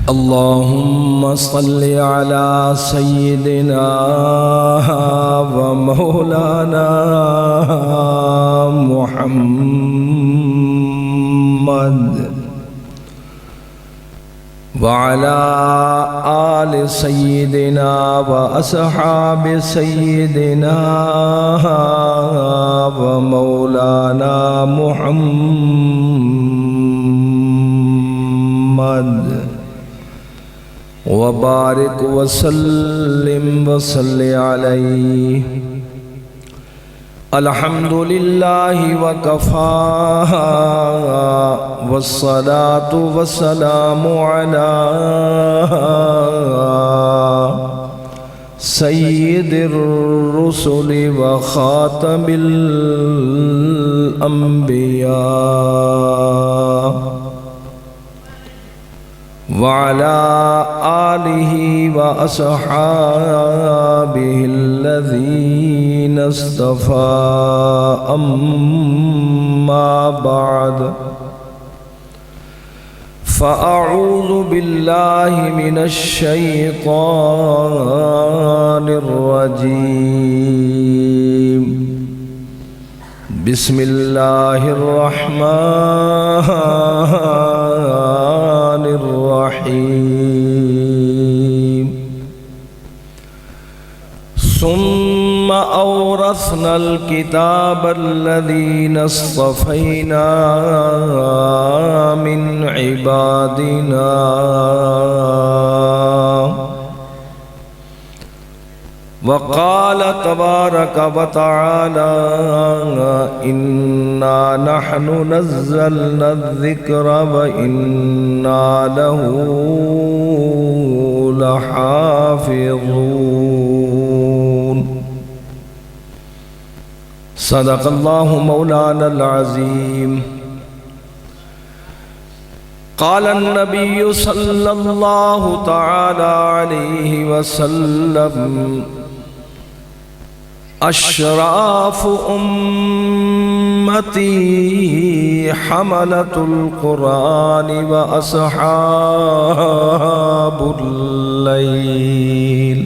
اللهم صل على سيدنا ومولانا محمد وعلى آل سيدنا وأصحاب سيدنا ومولانا محمد وبارك وسلم وصل عليه. الحمد لله وكفى والصلاة والسلام على سيد الرسل وخاتم الأنبياء وعلى آله وأصحابه الذين اصطفى. أما بعد فأعوذ بالله من الشيطان الرجيم. بسم الله الرحمن الرحيم. ثم أورثنا الكتاب الذين اصطفينا من عبادنا وقال تبارك وتعالى إنا نحن نزلنا الذكر وإنا له لحافظون. صدق الله مولانا العظيم. قال النبي صلى الله تعالى عليه وسلم أشراف أمتي حملة القرآن وأصحاب الليل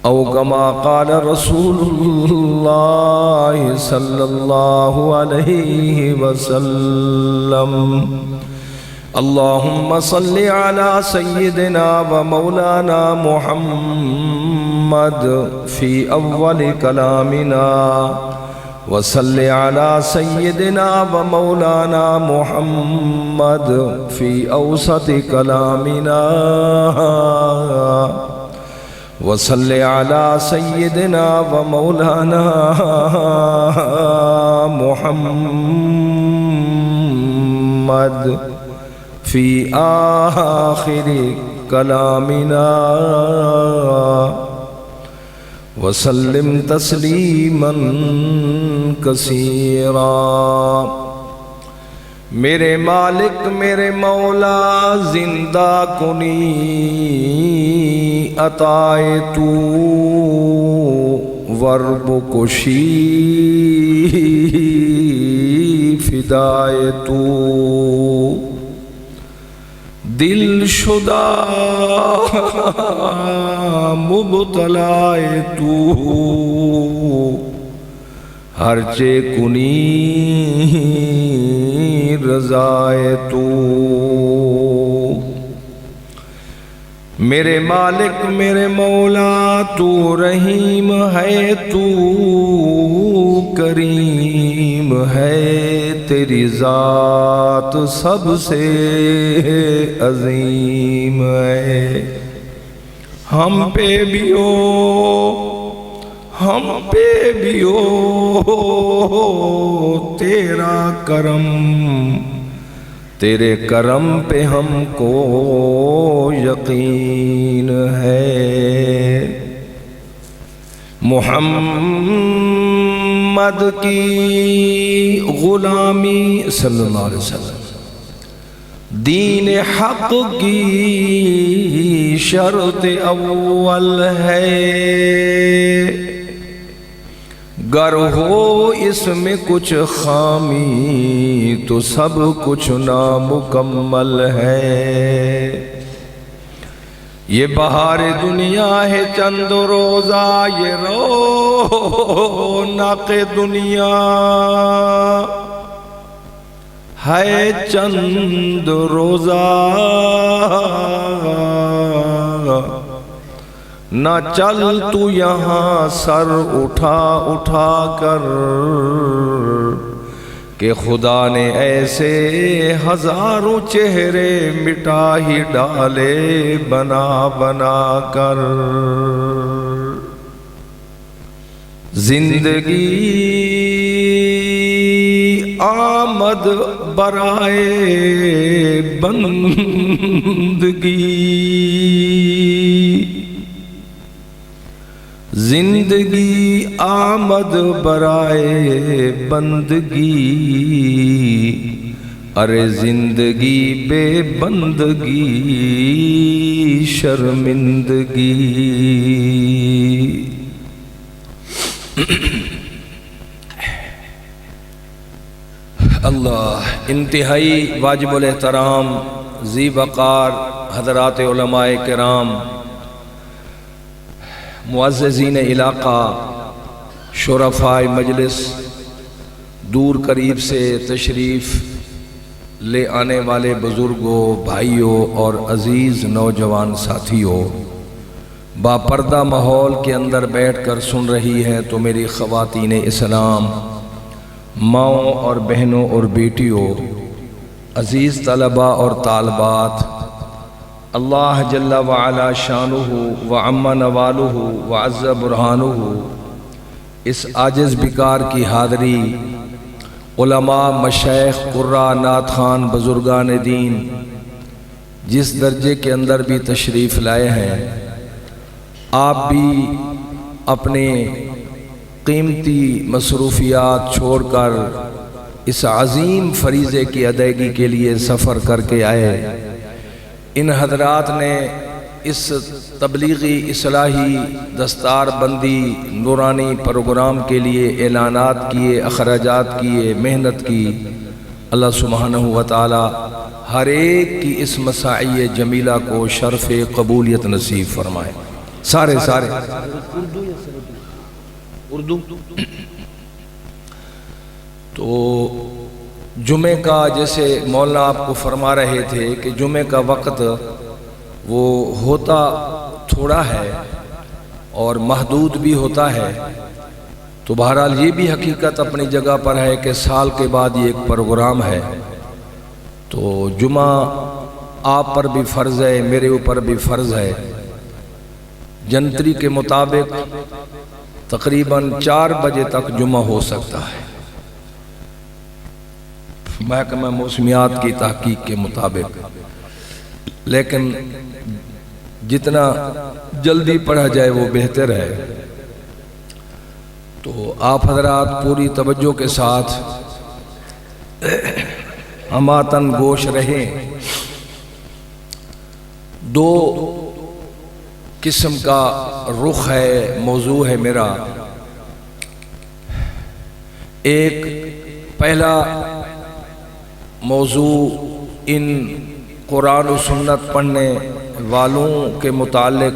أو كما قال رسول الله صلى الله عليه وسلم. اللهم صل على سيدنا ومولانا محمد في أول كلامنا وصل على سيدنا ومولانا محمد في أوسط كلامنا وصل على سيدنا ومولانا محمد في آخر كلامنا وسلم تسلیما کثیرا. میرے مالک میرے مولا زندہ کنی عطائے تو ورب کشی فدائے تو دل شدہ مبتلائے تو ہر چے کنی رضائے تو. میرے مالک میرے مولا تو رحیم ہے تو کریم ہے تیری ذات سب سے عظیم ہے. ہم پہ بھی ہو تیرا کرم، تیرے کرم پہ ہم کو یقین ہے. محمد کی غلامی صلی اللہ علیہ وسلم دین حق کی شرط اول ہے. گر ہو اس میں کچھ خامی تو سب کچھ نامکمل ہے۔ یہ بہار دنیا ہے چند روزہ، یہ رونق دنیا ہے چند روزہ، نہ چل تو یہاں سر اٹھا اٹھا کر، کہ خدا نے ایسے ہزاروں چہرے مٹا ہی ڈالے بنا بنا کر۔ زندگی آمد برائے بندگی، زندگی آمد برائے بندگی، ارے زندگی بے بندگی شرمندگی۔ اللہ انتہائی واجب الاحترام ذی وقار حضرات علماء کرام، معززین علاقہ، شرفاء مجلس، دور قریب سے تشریف لے آنے والے بزرگوں، بھائیوں اور عزیز نوجوان ساتھیوں، باپردہ ماحول کے اندر بیٹھ کر سن رہی ہیں تو میری خواتین اسلام، ماؤں اور بہنوں اور بیٹیوں، عزیز طلباء اور طالبات، اللہ جل وعلا شانہ وعم نوالہ وعز برہانہ، اس عاجز بیکار کی حاضری، علماء، مشائخ، قراء، نعت خوان، بزرگان دین جس درجے کے اندر بھی تشریف لائے ہیں، آپ بھی اپنے قیمتی مصروفیات چھوڑ کر اس عظیم فریضے کی ادائیگی کے لیے سفر کر کے آئے۔ ان حضرات نے اس تبلیغی اصلاحی دستار بندی نورانی پروگرام کے لیے اعلانات کیے، اخراجات کیے، محنت کی۔ اللہ سبحانہ وتعالی ہر ایک کی اس مساعی جمیلہ کو شرف قبولیت نصیب فرمائے۔ سارے اردو تو جمعے کا جیسے مولانا آپ کو فرما رہے تھے کہ جمعے کا وقت وہ ہوتا تھوڑا ہے اور محدود بھی ہوتا ہے، تو بہرحال یہ بھی حقیقت اپنی جگہ پر ہے کہ سال کے بعد یہ ایک پروگرام ہے، تو جمعہ آپ پر بھی فرض ہے، میرے اوپر بھی فرض ہے۔ جنتری کے مطابق تقریباً 4 بجے تک جمعہ ہو سکتا ہے، محکمہ موسمیات کی تحقیق کے مطابق، لیکن جتنا جلدی پڑھا جائے وہ بہتر ہے۔ تو آپ حضرات پوری توجہ کے ساتھ ہماتن گوش رہیں۔ 2 قسم کا رخ ہے، موضوع ہے میرا۔ ایک پہلا موضوع ان قرآن و سنت پڑھنے والوں کے متعلق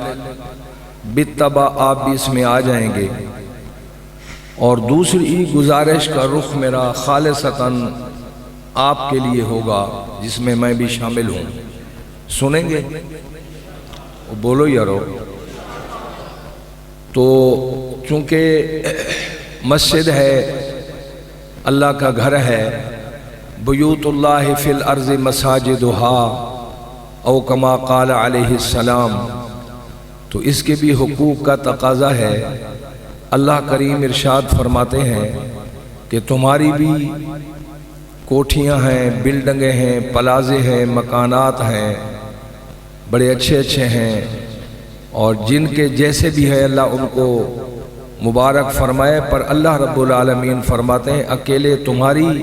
بالطبع آپ بھی اس میں آ جائیں گے، اور دوسری گزارش کا رخ میرا خالصتاً آپ کے لیے ہوگا جس میں میں بھی شامل ہوں۔ سنیں گے؟ بولو یارو۔ تو چونکہ مسجد ہے، اللہ کا گھر ہے، بیوت اللہ فی الارض مساجدہا او کما قال علیہ السلام، تو اس کے بھی حقوق کا تقاضا ہے۔ اللہ کریم ارشاد فرماتے ہیں کہ تمہاری بھی کوٹھیاں ہیں، بلڈنگیں ہیں، پلازے ہیں، مکانات ہیں، بڑے اچھے اچھے ہیں، اور جن کے جیسے بھی ہے اللہ ان کو مبارک فرمائے، پر اللہ رب العالمین فرماتے ہیں اکیلے تمہاری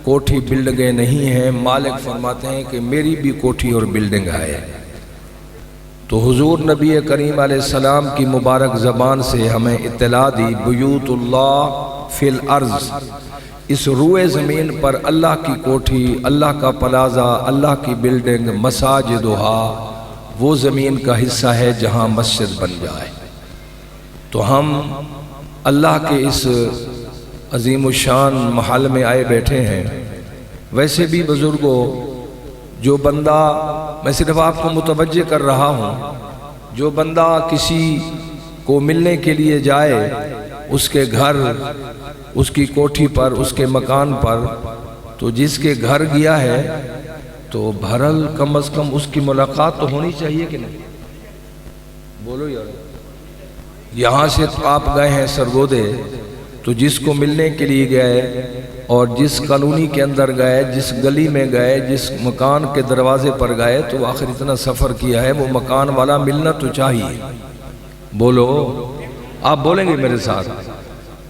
کوٹھی بلڈنگیں نہیں ہیں، مالک فرماتے ہیں کہ میری بھی کوٹھی اور بلڈنگ ہے۔ تو حضور نبی کریم علیہ السلام کی مبارک زبان سے ہمیں اطلاع دی بیوت اللہ فی الارض، اس روئے زمین پر اللہ کی کوٹھی، اللہ کا پلازہ، اللہ کی بلڈنگ، مساجدہا، وہ زمین کا حصہ ہے جہاں مسجد بن جائے۔ تو ہم اللہ کے اس عظیم الشان محل میں آئے بیٹھے ہیں۔ ویسے بھی بزرگوں، جو بندہ، میں صرف آپ کو متوجہ کر رہا ہوں، جو بندہ کسی کو ملنے کے لیے جائے، اس کے گھر، اس کی کوٹھی پر، اس کے مکان پر، تو جس کے گھر گیا ہے تو بہرحال کم از کم اس کی ملاقات تو ہونی چاہیے کہ نہیں؟ بولو یار، یہاں سے تو آپ گئے ہیں سرگودے، تو جس کو ملنے کے لیے گئے اور جس کالونی کے اندر گئے، جس گلی میں گئے، جس مکان کے دروازے پر گئے، تو آخر اتنا سفر کیا ہے، وہ مکان والا ملنا تو چاہیے۔ بولو، آپ بولیں گے میرے ساتھ؟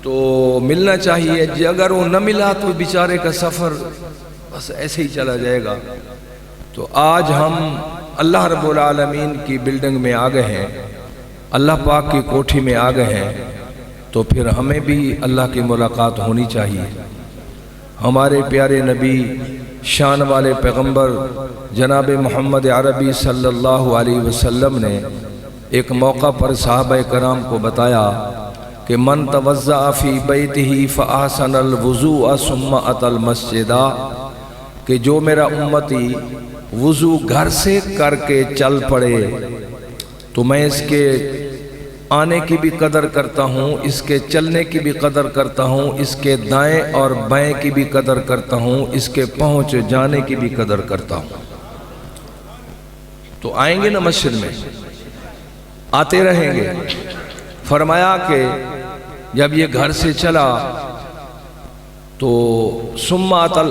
تو ملنا چاہیے۔ اگر وہ نہ ملا تو بیچارے کا سفر بس ایسے ہی چلا جائے گا۔ تو آج ہم اللہ رب العالمین کی بلڈنگ میں آ گئے ہیں، اللہ پاک کی کوٹھی میں آ گئے ہیں، تو پھر ہمیں بھی اللہ کی ملاقات ہونی چاہیے۔ ہمارے پیارے نبی، شان والے پیغمبر جناب محمد عربی صلی اللہ علیہ وسلم نے ایک موقع پر صحابہ کرام کو بتایا کہ من توضأ فی بیتہ فاحسن الوضوء ثم اتى المسجد، کہ جو میرا امتی وضو گھر سے کر کے چل پڑے تو میں اس کے آنے کی بھی قدر کرتا ہوں، اس کے چلنے کی بھی قدر کرتا ہوں، اس کے دائیں اور بائیں کی بھی قدر کرتا ہوں، اس کے پہنچ جانے کی بھی قدر کرتا ہوں۔ تو آئیں گے نا مسجد میں، آتے رہیں گے۔ فرمایا کہ جب یہ گھر سے چلا تو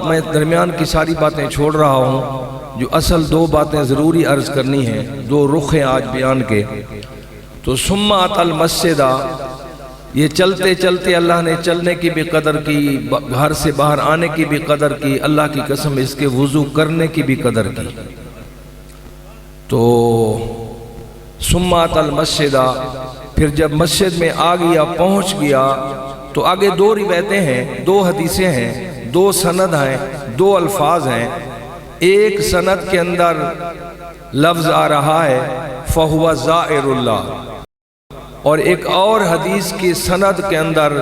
میں درمیان کی ساری باتیں چھوڑ رہا ہوں، جو اصل دو باتیں ضروری عرض کرنی ہیں، دو رخ ہیں آج بیان کے۔ تو ثم اتى المسجد، یہ چلتے چلتے اللہ نے چلنے کی بھی قدر کی، گھر سے باہر آنے کی بھی قدر کی، اللہ کی قسم اس کے وضو کرنے کی بھی قدر کی۔ تو ثم اتى المسجد، پھر جب مسجد میں آ گیا، پہنچ گیا، تو آگے دو روایتیں ہیں، دو حدیثیں ہیں، دو سند ہیں، دو الفاظ ہیں۔ ایک سند کے اندر لفظ آ رہا ہے فَهُوَ زَائِرُ اللَّهِ، اور ایک اور حدیث کی سند کے اندر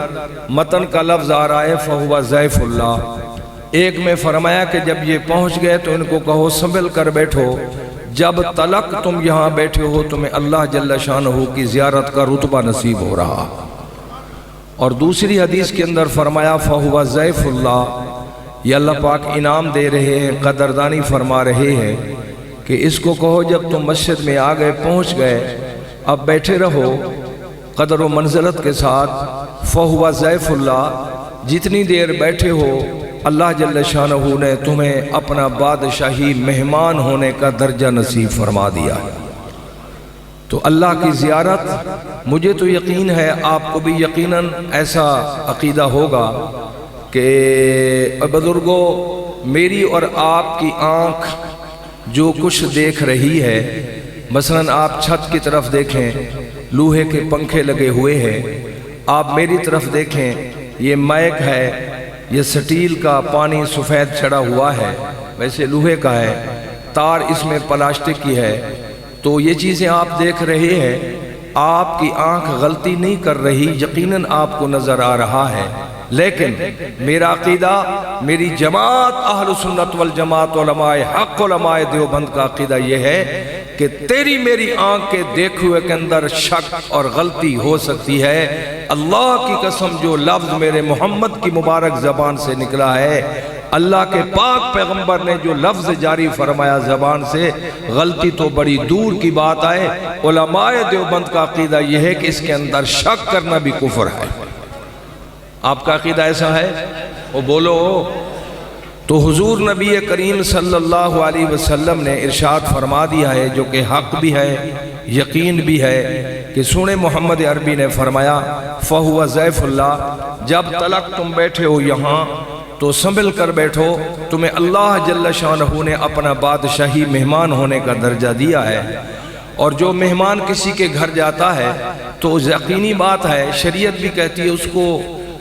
متن کا لفظ آ رہا ہے فَهُوَ ضَيْفُ اللَّهِ۔ ایک میں فرمایا کہ جب یہ پہنچ گئے تو ان کو کہو سنبھل کر بیٹھو، جب تلک تم یہاں بیٹھے ہو تمہیں اللہ جل شانہ کی زیارت کا رتبہ نصیب ہو رہا۔ اور دوسری حدیث کے اندر فرمایا فَهُوَ ضَيْفُ اللَّهِ، یہ اللہ پاک انعام دے رہے ہیں، قدردانی فرما رہے ہیں کہ اس کو کہو جب تم مسجد میں آ گئے، پہنچ گئے، اب بیٹھے رہو قدر و منزلت کے ساتھ۔ فَهُوَ ضَيْفُ اللَّهِ، جتنی دیر بیٹھے ہو اللہ جل شانہ نے تمہیں اپنا بادشاہی مہمان ہونے کا درجہ نصیب فرما دیا ہے۔ تو اللہ کی زیارت، مجھے تو یقین ہے آپ کو بھی یقیناً ایسا عقیدہ ہوگا کہ بزرگوں، میری اور آپ کی آنکھ جو کچھ دیکھ رہی ہے، مثلاً آپ چھت کی طرف دیکھیں، لوہے کے پنکھے لگے ہوئے ہیں، آپ میری طرف دیکھیں، یہ مائک ہے، یہ سٹیل کا پانی سفید چڑھا ہوا ہے، ویسے لوہے کا ہے، تار اس میں پلاسٹک کی ہے، تو یہ چیزیں آپ دیکھ رہے ہیں، آپ کی آنکھ غلطی نہیں کر رہی، یقیناً آپ کو نظر آ رہا ہے۔ لیکن میرا عقیدہ، میری جماعت اہل سنت والجماعت علماء حق علماء دیوبند کا عقیدہ یہ ہے کہ تیری میری آنکھ کے دیکھے ہوئے کے اندر شک اور غلطی ہو سکتی ہے۔ اللہ کی قسم جو لفظ میرے محمد کی مبارک زبان سے نکلا ہے، اللہ کے پاک پیغمبر نے جو لفظ جاری فرمایا زبان سے، غلطی تو بڑی دور کی بات ہے۔ علماء دیوبند کا عقیدہ یہ ہے کہ اس کے اندر شک کرنا بھی کفر ہے۔ آپ کا عقیدہ ایسا ہے؟ وہ بولو۔ تو حضور نبی کریم صلی اللہ علیہ وسلم نے ارشاد فرما دیا ہے، جو کہ حق بھی ہے، یقین بھی ہے، کہ سنے محمد عربی نے فرمایا فَهُوَ ضَيْفُ اللَّهِ، جب تلک تم بیٹھے ہو یہاں تو سنبھل کر بیٹھو، تمہیں اللہ جل شانہ نے اپنا بادشاہی مہمان ہونے کا درجہ دیا ہے۔ اور جو مہمان کسی کے گھر جاتا ہے تو یقینی بات ہے، شریعت بھی کہتی ہے اس کو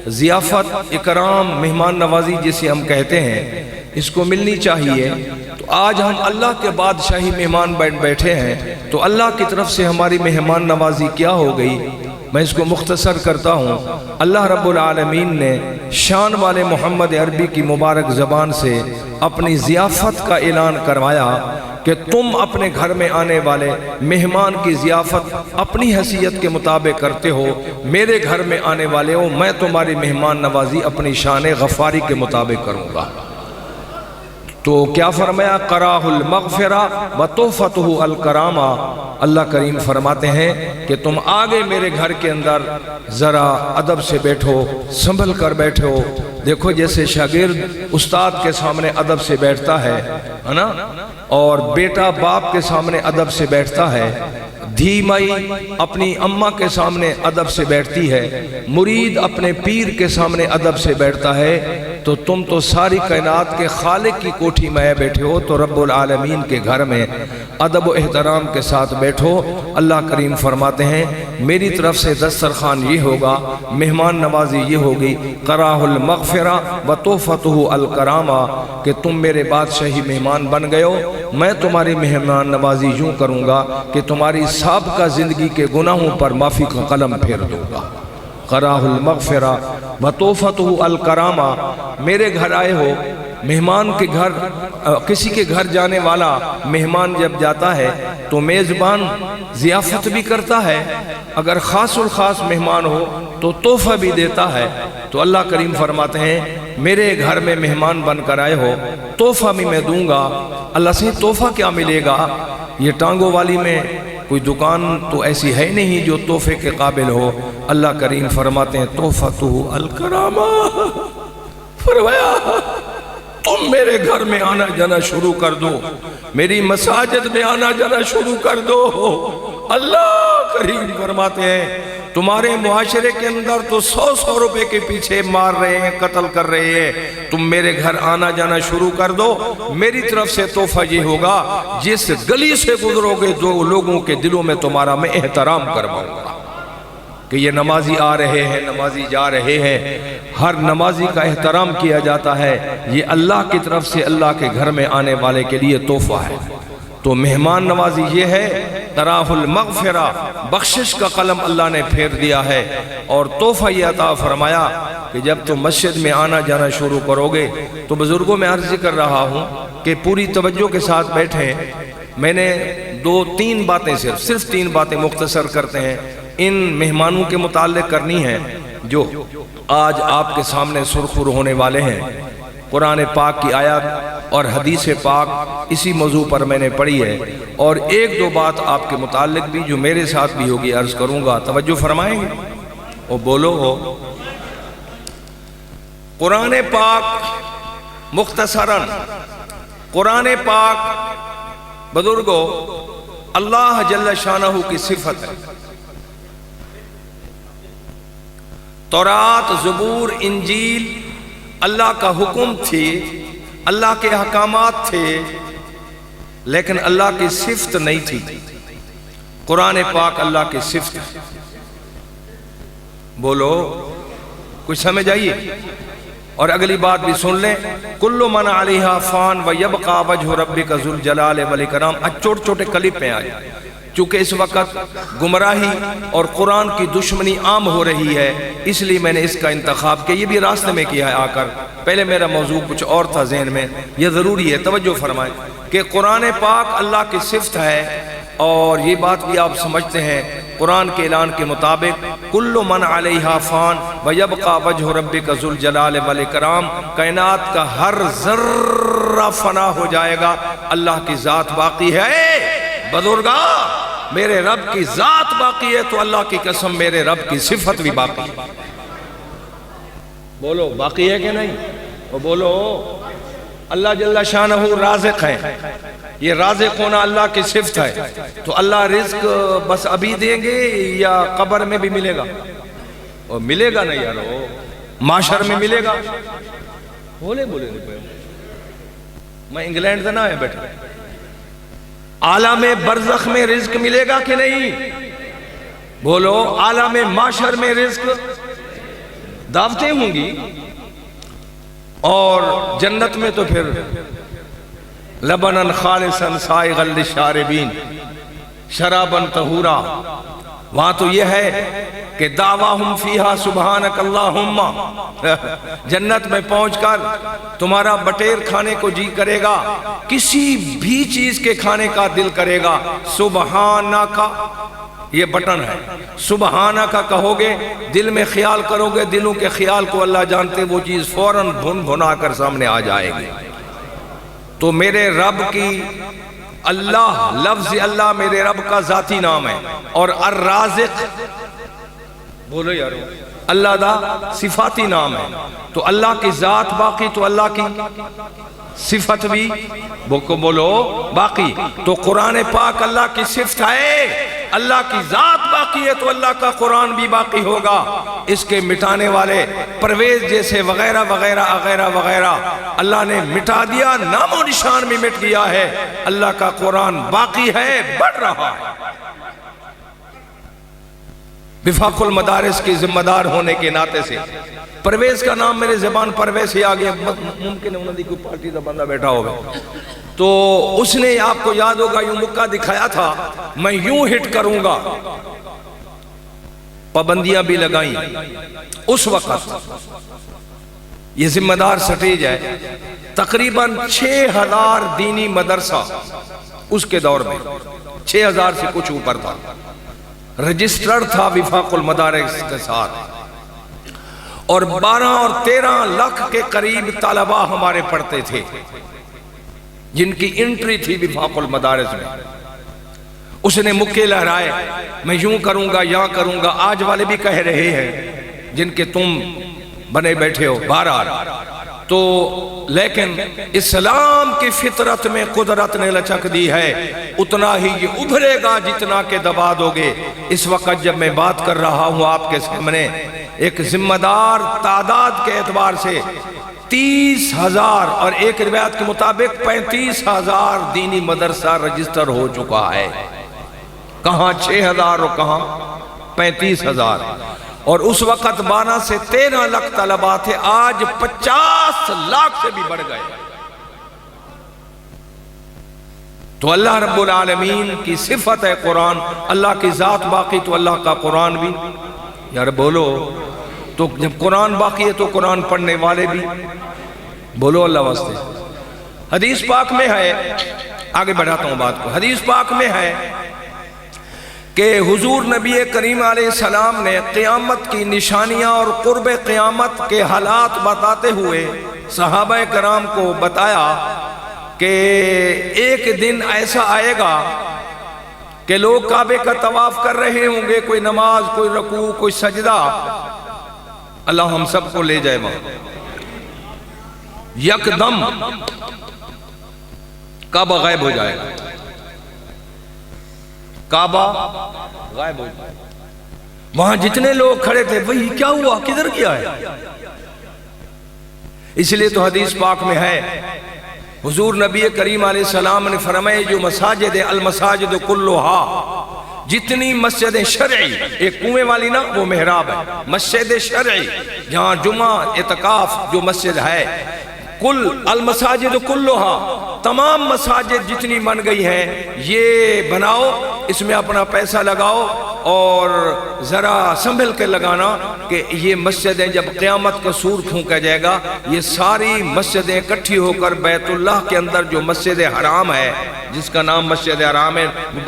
ضیافت، اکرام، مہمان نوازی جسے ہم کہتے ہیں، اس کو ملنی چاہیے۔ تو آج ہم اللہ کے بادشاہی مہمان بیٹھے ہیں، تو اللہ کی طرف سے ہماری مہمان نوازی کیا ہو گئی؟ میں اس کو مختصر کرتا ہوں۔ اللہ رب العالمین نے شان والے محمد عربی کی مبارک زبان سے اپنی ضیافت کا اعلان کروایا کہ تم اپنے گھر میں آنے والے مہمان کی ضیافت اپنی حیثیت کے مطابق کرتے ہو، میرے گھر میں آنے والے ہو، میں تمہاری مہمان نوازی اپنی شان غفاری کے مطابق کروں گا۔ تو کیا فرمایا؟ قراہ المغفرہ وطوفتہ الکرامہ۔ اللہ کریم فرماتے ہیں کہ تم آگے میرے گھر کے اندر ذرا ادب سے بیٹھو، سنبھل کر بیٹھو۔ دیکھو جیسے شاگرد استاد کے سامنے ادب سے بیٹھتا ہے نا، اور بیٹا باپ کے سامنے ادب سے بیٹھتا ہے، دھی مائی اپنی اماں کے سامنے ادب سے بیٹھتی ہے، مرید اپنے پیر کے سامنے ادب سے بیٹھتا ہے، تو تم تو ساری کائنات کے خالق کی کوٹھی میں بیٹھے ہو، تو رب العالمین کے گھر میں ادب و احترام کے ساتھ بیٹھو۔ اللہ کریم فرماتے ہیں میری طرف سے دسترخوان یہ ہوگا، مہمان نوازی یہ ہوگی، قراہ المغفرہ وطوفتہ الکرامہ، کہ تم میرے بادشاہی مہمان بن گئے ہو، میں تمہاری مہمان نوازی یوں کروں گا کہ تمہاری سابقہ زندگی کے گناہوں پر معافی کا قلم پھیر دوں گا۔ قراہ المغفرہ وطوفتہ الکرامہ، میرے گھر آئے ہو، مہمان کے گھر، کسی کے گھر جانے والا مہمان جب جاتا ہے تو میزبان ضیافت بھی کرتا ہے، اگر خاص الخاص مہمان ہو تو تحفہ بھی دیتا ہے۔ تو اللہ کریم فرماتے ہیں میرے گھر میں مہمان بن کر آئے ہو، تحفہ بھی میں دوں گا۔ اللہ سے تحفہ کیا ملے گا؟ یہ ٹانگوں والی میں کوئی دکان تو ایسی ہے نہیں جو تحفے کے قابل ہو۔ اللہ کریم فرماتے ہیں تحفتہ الکرامہ، فرمایا تم میرے گھر میں آنا جانا شروع کر دو، میری مساجد میں آنا جانا شروع کر دو۔ اللہ کریم فرماتے ہیں تمہارے معاشرے کے اندر تو 100 روپے کے پیچھے مار رہے ہیں، قتل کر رہے ہیں، تم میرے گھر آنا جانا شروع کر دو، میری طرف سے تحفہ یہ ہوگا جس گلی سے گزرو گے دو لوگوں کے دلوں میں تمہارا میں احترام کرواؤں گا کہ یہ نمازی آ رہے ہیں، نمازی جا رہے ہیں، ہر نمازی کا احترام کیا جاتا ہے، یہ اللہ کی طرف سے اللہ کے گھر میں آنے والے کے لیے تحفہ ہے۔ تو مہمان نوازی یہ ہے، قراہ المغفرہ، بخشش کا قلم اللہ نے پھیر دیا ہے، اور تحفہ یہ عطا فرمایا کہ جب تم مسجد میں آنا جانا شروع کرو گے تو بزرگوں میں عرض کر رہا ہوں کہ پوری توجہ کے ساتھ بیٹھیں۔ میں نے تین باتیں صرف تین باتیں مختصر کرتے ہیں ان مہمانوں کے متعلق کرنی ہیں جو آج آپ کے سامنے سرخر ہونے والے ہیں۔ قرآن پاک کی آیات اور حدیث پاک اسی موضوع پر میں نے پڑھی ہے، اور ایک دو بات آپ کے متعلق بھی جو میرے ساتھ بھی ہوگی عرض کروں گا، توجہ فرمائیں گے؟ اور بولو ہو قرآن پاک مختصراً، قرآن پاک بزرگوں اللہ جل شانہ کی صفت ہے۔ تورات، زبور، انجیل اللہ کا حکم تھی، اللہ کے احکامات تھے، لیکن اللہ کی صفت نہیں تھی۔ قرآن پاک اللہ کی صفت ہے۔ بولو کچھ سمجھ آئیے؟ اور اگلی بات بھی سن لیں، کل من علیہا فان ویبقى وجہ ربک ذو الجلال والاکرام۔ چھوٹے چھوٹے کلپ میں آئے، چونکہ اس وقت گمراہی اور قرآن کی دشمنی عام ہو رہی ہے، اس لیے میں نے اس کا انتخاب کیا۔ یہ بھی راستے میں کیا ہے آ کر، پہلے میرا موضوع کچھ اور تھا ذہن میں، یہ ضروری ہے توجہ فرمائیں کہ قرآن پاک اللہ کی صفت ہے، اور یہ بات بھی آپ سمجھتے ہیں قرآن کے اعلان کے مطابق کل من علیہا فان ویبقى وجہ ربک ذو الجلال والاکرام، کائنات کا ہر ذرہ فنا ہو جائے گا، اللہ کی ذات باقی ہے۔ بزرگا میرے رب کی ذات باقی ہے تو اللہ کی قسم میرے رب کی صفت بھی باقی ہے۔ بولو باقی ہے کہ نہیں؟ وہ بولو اللہ جل شانہ رازق ہے، یہ رازق ہونا اللہ کی صفت ہے، تو اللہ رزق بس ابھی دیں گے یا قبر میں بھی ملے گا؟ اور ملے گا نہیں یارو، معاشر میں ملے گا۔ بولے میں انگلینڈ سے نہ ہے بیٹھا، عالم برزخ میں رزق ملے گا کہ نہیں؟ بولو عالم معاشر میں رزق، دعوتیں ہوں گی، اور جنت میں تو پھر لبناً خالصاً سائغاً للشاربین شراباً طہورا، وہاں تو یہ ہے کہ دعواہم فیہا سبحانک اللہم، جنت میں پہنچ کر تمہارا بٹیر کھانے کو جی کرے گا، کسی بھی چیز کے کھانے کا دل کرے گا، سبحانکا، یہ بٹن ہے، سبحانکا کہو گے، دل میں خیال کرو گے، دلوں کے خیال کو اللہ جانتے، وہ چیز فوراً بھن بھنا کر سامنے آ جائے گی۔ تو میرے رب کی اللہ، لفظ اللہ میرے رب کا ذاتی نام ہے، اور الرازق، بولو یارو، اللہ دا صفاتی نام ہے، تو اللہ کی ذات باقی تو اللہ کی صفت بھی بولو باقی، تو قرآن پاک اللہ کی صفت ہے، اللہ کی ذات باقی ہے تو اللہ کا قرآن بھی باقی ہوگا۔ اس کے مٹانے والے پرویز جیسے وغیرہ وغیرہ وغیرہ وغیرہ اللہ نے مٹا دیا، نام و نشان بھی مٹ گیا ہے، اللہ کا قرآن باقی ہے، بڑھ رہا ہے۔ وفاق المدارس کی ذمہ دار ہونے کے ناطے سے پرویز کا نام میرے زبان پرویز ہی آگیا، ممکن ہے انہوں نے کوئی پارٹی کا بندہ بیٹھا ہوگا، تو اس نے آپ کو یاد ہوگا یوں مکہ دکھایا تھا، میں یوں ہٹ کروں گا، پابندیاں بھی لگائیں۔ اس وقت یہ ذمہ دار سٹیج ہے، تقریباً 6000 دینی مدرسہ اس کے دور میں، 6000 سے کچھ اوپر تھا، رجسٹرڈ تھا وفاق المدارس کے ساتھ، اور 12 اور 13 لاکھ کے قریب طلباء ہمارے پڑھتے تھے جن کی انٹری تھی وفاق المدارس میں۔ اس نے مکے لہرائے، میں یوں کروں گا یہاں کروں گا، آج والے بھی کہہ رہے ہیں جن کے تم بنے بیٹھے ہو، بہرحال تو لیکن اسلام کی فطرت میں قدرت نے لچک دی ہے، اتنا ہی یہ ابھرے گا جتنا کہ دبا دو گے۔ اس وقت جب میں بات کر رہا ہوں آپ کے سامنے، ایک ذمہ دار تعداد کے اعتبار سے 30,000 اور ایک روایت کے مطابق 35,000 دینی مدرسہ رجسٹر ہو چکا ہے، کہاں 6,000 اور کہاں 35,000، اور اس وقت 12 سے 13 لاکھ طلباء تھے، آج 50 لاکھ سے بھی بڑھ گئے۔ تو اللہ رب العالمین کی صفت ہے قرآن، اللہ کی ذات باقی تو اللہ کا قرآن بھی، یار بولو، تو جب قرآن باقی ہے تو قرآن پڑھنے والے بھی، بولو اللہ واسطے۔ حدیث پاک میں ہے، آگے بڑھاتا ہوں بات کو، حدیث پاک میں ہے کہ حضور نبی کریم علیہ السلام نے قیامت کی نشانیاں اور قرب قیامت کے حالات بتاتے ہوئے صحابہ کرام کو بتایا کہ ایک دن ایسا آئے گا کہ لوگ کعبے کا طواف کر رہے ہوں گے، کوئی نماز، کوئی رکوع، کوئی سجدہ، اللہ ہم سب کو لے جائے وہاں، یکدم کعبہ غائب ہو جائے گا، کعبہ غائب ہو جائے گا، وہاں جتنے لوگ کھڑے تھے وہی کیا ہوا، کدھر گیا ہے؟ اس لیے تو حدیث پاک میں ہے، حضور نبی کریم علیہ السلام نے فرمایا جو مساجد المساجد کلھا، جتنی مسجد شرعی، ایک کنویں والی نا وہ محراب ہے، مسجد شرعی جہاں جمعہ اعتکاف جو مسجد ہے، کل المساجد کلھا، تمام مساجد جتنی بن گئی ہیں یہ بناؤ، اس میں اپنا پیسہ لگاؤ اور ذرا سنبھل کے لگانا کہ یہ مسجدیں جب قیامت کا سور پھونکا جائے گا، یہ ساری مسجدیں اکٹھی ہو کر بیت اللہ کے اندر جو مسجد حرام ہے، جس کا نام مسجد حرام ہے،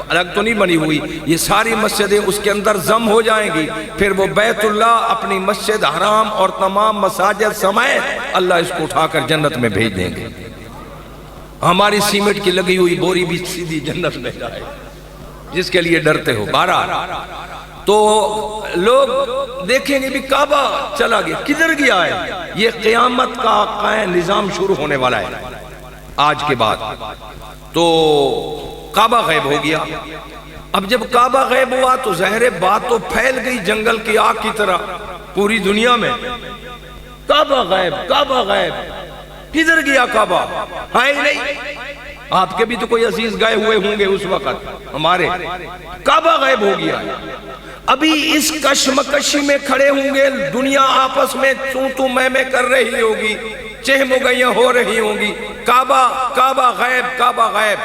الگ تو نہیں بنی ہوئی، یہ ساری مسجدیں اس کے اندر ضم ہو جائیں گی، پھر وہ بیت اللہ اپنی مسجد حرام اور تمام مساجد سمیت اللہ اس کو اٹھا کر جنت میں بھیج دیں گے۔ ہماری سیمنٹ کی لگی ہوئی بوری بھی سیدھی جنت میں جائے، جس کے لیے ڈرتے ہو۔ بہرحال تو لوگ دیکھیں گے بھی کعبہ چلا گیا، کدھر گیا ہے؟ یہ قیامت کا قائم نظام شروع ہونے والا ہے آج کے بعد۔ تو کعبہ غائب ہو گیا، اب جب کعبہ غائب ہوا تو ظاہر بات تو پھیل گئی جنگل کی آگ کی طرح پوری دنیا میں، کعبہ غائب، کعبہ غائب، کدھر گیا کعبہ؟ ہے ہی نہیں۔ آپ کے بھی تو کوئی عزیز گئے ہوئے ہوں گے اس وقت، ہمارے کعبہ غائب ہو گیا، ابھی اس کشمکشی میں کھڑے ہوں گے، دنیا آپس میں تو میں کر رہی ہوگی، چہمگیاں ہو رہی ہوں گی، کعبہ غائب، کعبہ غائب۔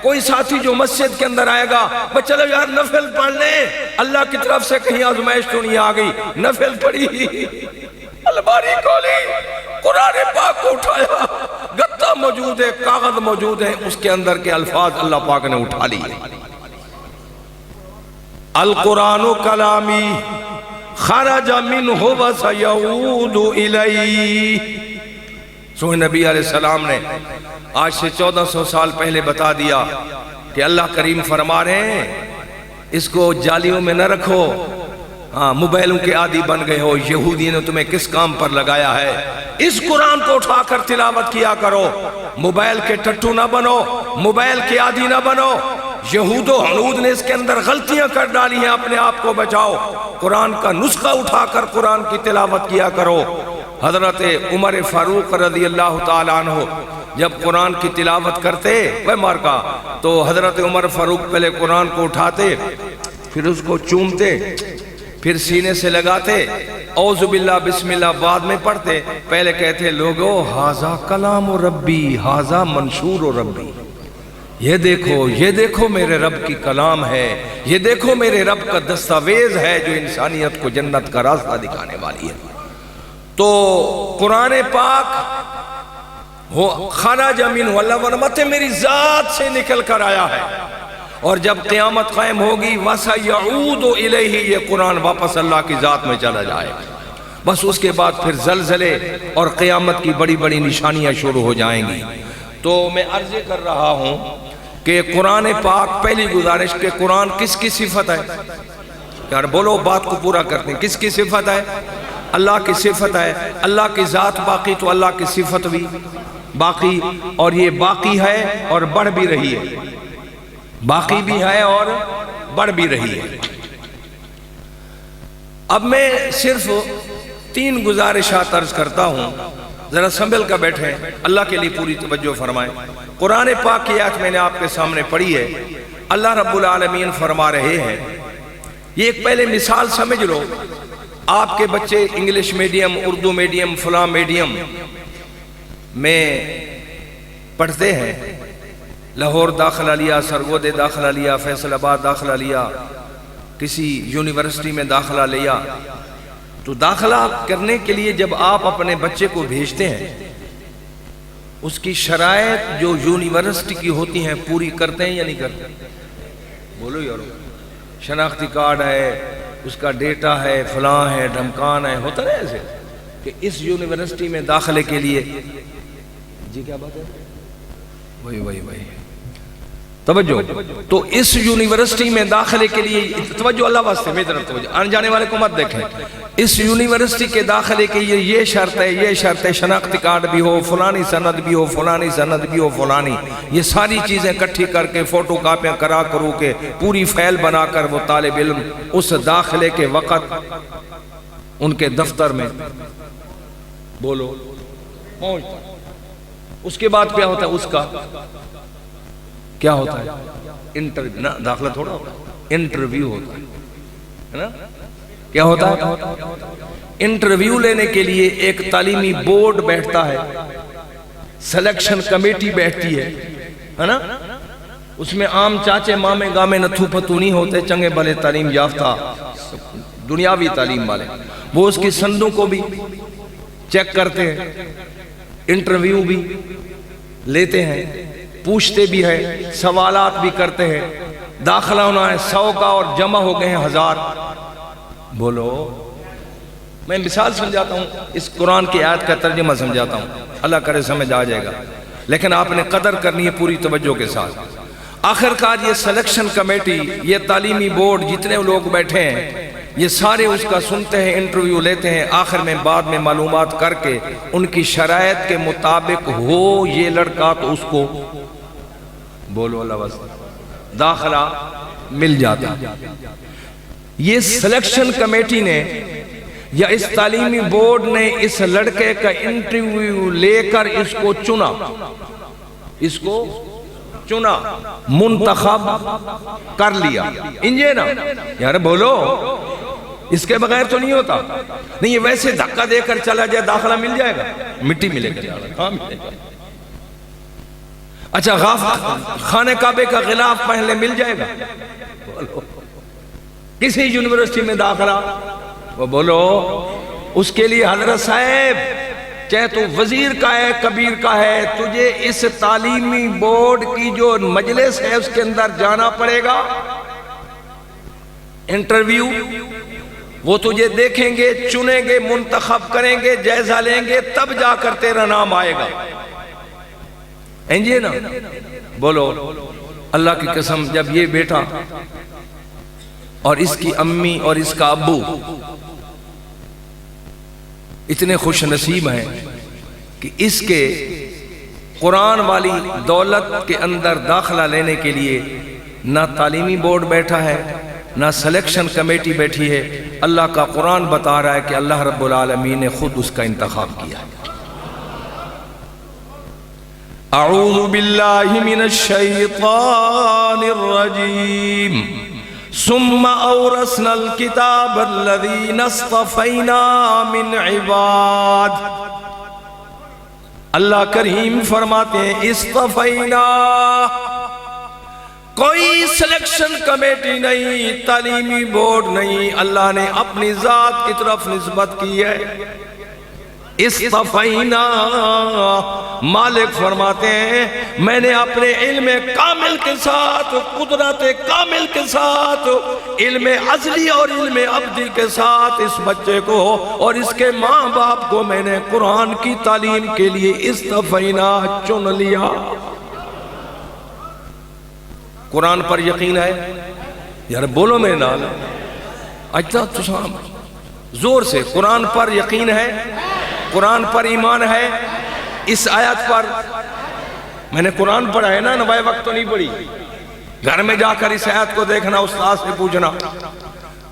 کوئی ساتھی جو مسجد کے اندر آئے گا، بس چلو یار نفل پڑھ لیں، اللہ کی طرف سے کہیں آزمائش تو نہیں آ گئی، نفل پڑھی، الماری کھولی، قرآن پاک کو اٹھایا، گتا موجود ہے، کاغذ موجود ہے، اس کے اندر کے الفاظ اللہ پاک نے اٹھا لیے، القرآن کلامی خرج منہ وسیعود الیہ۔ سوئے نبی علیہ السلام نے آج سے 1400 سال پہلے بتا دیا کہ اللہ کریم فرما رہے ہیں اس کو جالیوں میں نہ رکھو، ہاں موبائلوں کے عادی بن گئے ہو، یہودی نے تمہیں کس کام پر لگایا ہے، اس قرآن کو اٹھا کر تلاوت کیا کرو، موبائل کے ٹٹو نہ بنو، موبائل کے عادی نہ بنو، یہود و حنود نے اس کے اندر غلطیاں کر ڈالی ہیں، اپنے آپ کو بچاؤ، قرآن کا نسخہ اٹھا کر قرآن کی تلاوت کیا کرو۔ حضرت عمر فاروق رضی اللہ تعالیٰ عنہ جب قرآن کی تلاوت کرتے تو حضرت عمر فاروق پہلے قرآن کو اٹھاتے، پھر اس کو چومتے، پھر سینے سے لگاتے، اعوذ باللہ بسم اللہ بعد میں پڑھتے، پہلے کہتے لوگو ھذا کلام ربی ھذا منشور ربی، یہ دیکھو میرے رب کی کلام ہے، یہ دیکھو میرے رب کا دستاویز ہے جو انسانیت کو جنت کا راستہ دکھانے والی ہے۔ تو قرآن پاک خرج منہ، اللہ ورمت میری ذات سے نکل کر آیا ہے، اور جب قیامت قائم ہوگی وَسَيَعُودُ إِلَيْهِ، یہ قرآن واپس اللہ کی ذات میں چلا جائے، بس اس کے بعد پھر زلزلے اور قیامت کی بڑی بڑی نشانیاں شروع ہو جائیں گی۔ تو میں عرض کر رہا ہوں کہ قرآن پاک، پہلی گزارش کہ قرآن کس کی صفت ہے؟ یار بولو، بات کو پورا کرتے ہیں، کس کی صفت ہے؟ اللہ کی صفت ہے، اللہ کی ذات باقی تو اللہ کی صفت بھی باقی، اور یہ باقی ہے اور بڑھ بھی رہی ہے، باقی بھی ہے اور بڑھ بھی رہی ہے۔ اب میں صرف 3 گزارشات عرض کرتا ہوں، ذرا سنبھل کر بیٹھیں، اللہ کے لیے پوری توجہ فرمائیں۔ قرآن پاک کی آیت میں نے آپ کے سامنے پڑھی ہے، اللہ رب العالمین فرما رہے ہیں، یہ ایک پہلے مثال سمجھ لو، آپ کے بچے انگلش میڈیم، اردو میڈیم، فلاں میڈیم میں پڑھتے ہیں، لاہور داخلہ لیا، سرگودے داخلہ لیا، فیصل آباد داخلہ لیا، کسی یونیورسٹی میں داخلہ لیا، تو داخلہ کرنے کے لیے جب آپ اپنے بچے کو بھیجتے ہیں، اس کی شرائط جو یونیورسٹی کی ہوتی ہیں پوری کرتے ہیں یا نہیں کرتے؟ بولو یارو، شناختی کارڈ ہے، اس کا ڈیٹا ہے، فلاں ہے، ڈھمکان ہے، ہوتا ہے ایسے کہ اس یونیورسٹی میں داخلے کے لیے، جی کیا بات ہے؟ وہی توجہ، تو اس یونیورسٹی میں داخلے کے لیے توجہ، اللہ واسطے میری طرف توجہ، آنے جانے والے کو مت دیکھیں، اس یونیورسٹی کے داخلے کے لیے یہ شرط ہے، یہ شرط ہے، شناختی کارڈ بھی ہو، فلانی سند بھی ہو، فلانی سند بھی ہو، فلانی، یہ ساری چیزیں اکٹھی کر کے فوٹو کاپیاں کرو کے پوری فائل بنا کر وہ طالب علم اس داخلے کے وقت ان کے دفتر میں بولو پہنچتا ہے۔ اس کے بعد کیا ہوتا ہے؟ اس کا کیا ہوتا ہے؟ انٹرویو، نا داخلہ تھوڑا ہوتا ہے، انٹرویو ہوتا ہے نا؟ کیا ہوتا ہے؟ انٹرویو لینے کے لیے ایک تعلیمی بورڈ بیٹھتا ہے، سلیکشن کمیٹی بیٹھتی ہے نا؟ اس میں عام چاچے مامے گامے نتھو پتو نہیں ہوتے، چنگے بھلے تعلیم یافتہ دنیاوی تعلیم والے، وہ اس کی سندوں کو بھی چیک کرتے ہیں، انٹرویو بھی لیتے ہیں، پوچھتے بھی ہیں، سوالات بھی کرتے ہیں، داخلہ ہونا ہے 100 کا اور جمع ہو گئے ہیں 1000۔ بولو، میں مثال سمجھاتا ہوں، اس قرآن کی آیت کا ترجمہ سمجھاتا ہوں، اللہ کرے سمجھ آ جائے گا، لیکن آپ نے قدر کرنی ہے پوری توجہ کے ساتھ۔ آخرکار یہ سلیکشن کمیٹی، یہ تعلیمی بورڈ، جتنے لوگ بیٹھے ہیں، یہ سارے اس کا سنتے ہیں، انٹرویو لیتے ہیں، آخر میں بعد میں معلومات کر کے ان کی شرائط کے مطابق ہو یہ لڑکا تو اس کو بولو اللہ واسطہ داخلہ مل جاتا۔ یہ سلیکشن کمیٹی نے یا اس تعلیمی بورڈ نے اس لڑکے کا انٹرویو لے کر اس کو چنا، اس کو چنا منتخب کر لیا، انجے نا یار بولو، اس کے بغیر تو نہیں ہوتا. نہیں یہ ویسے دھکا دے کر چلا جائے داخلہ مل جائے گا؟ مٹی ملے گا، کہاں ملے گا؟ اچھا خانہ کعبے کا غلاف پہن لے مل جائے گا؟ کسی یونیورسٹی میں داخلہ وہ بولو، اس کے لیے حضرت صاحب چاہے تو وزیر کا ہے کبیر کا ہے، تجھے اس تعلیمی بورڈ کی جو مجلس ہے اس کے اندر جانا پڑے گا. انٹرویو وہ تجھے دیکھیں گے، چنیں گے، منتخب کریں گے، جائزہ لیں گے، تب جا کر تیرا نام آئے گا. نا بولو اللہ کی قسم، جب یہ بیٹا اور اس کی امی اور اس کا ابو اتنے خوش نصیب ہیں کہ اس کے قرآن والی دولت کے اندر داخلہ لینے کے لیے نہ تعلیمی بورڈ بیٹھا ہے نہ سلیکشن کمیٹی بیٹھی ہے. اللہ کا قرآن بتا رہا ہے کہ اللہ رب العالمین نے خود اس کا انتخاب کیا. اعوذ باللہ من الشیطان الرجیم ثم اورثنا الكتاب الذین اصطفینا من عباد. اللہ کریم فرماتے ہیں اصطفینا، کوئی سلیکشن کمیٹی نہیں، تعلیمی بورڈ نہیں، اللہ نے اپنی ذات کی طرف نسبت کی ہے. اصطفینا، مالک فرماتے ہیں میں نے اپنے علم کامل کے ساتھ، قدرت کامل کے ساتھ، علم ازلی اور علم ابدی کے ساتھ اس بچے کو اور اس کے ماں باپ کو میں نے قرآن کی تعلیم کے لیے اصطفینا چن لیا. قرآن پر یقین ہے یار بولو میرے نال، اچھا تو زور سے قرآن پر یقین ہے، قرآن پر ایمان ہے. اس آیت پر میں نے قرآن پڑھا ہے نا، نوائے وقت تو نہیں پڑھی، گھر میں جا کر اس آیت کو دیکھنا، استاد سے پوچھنا.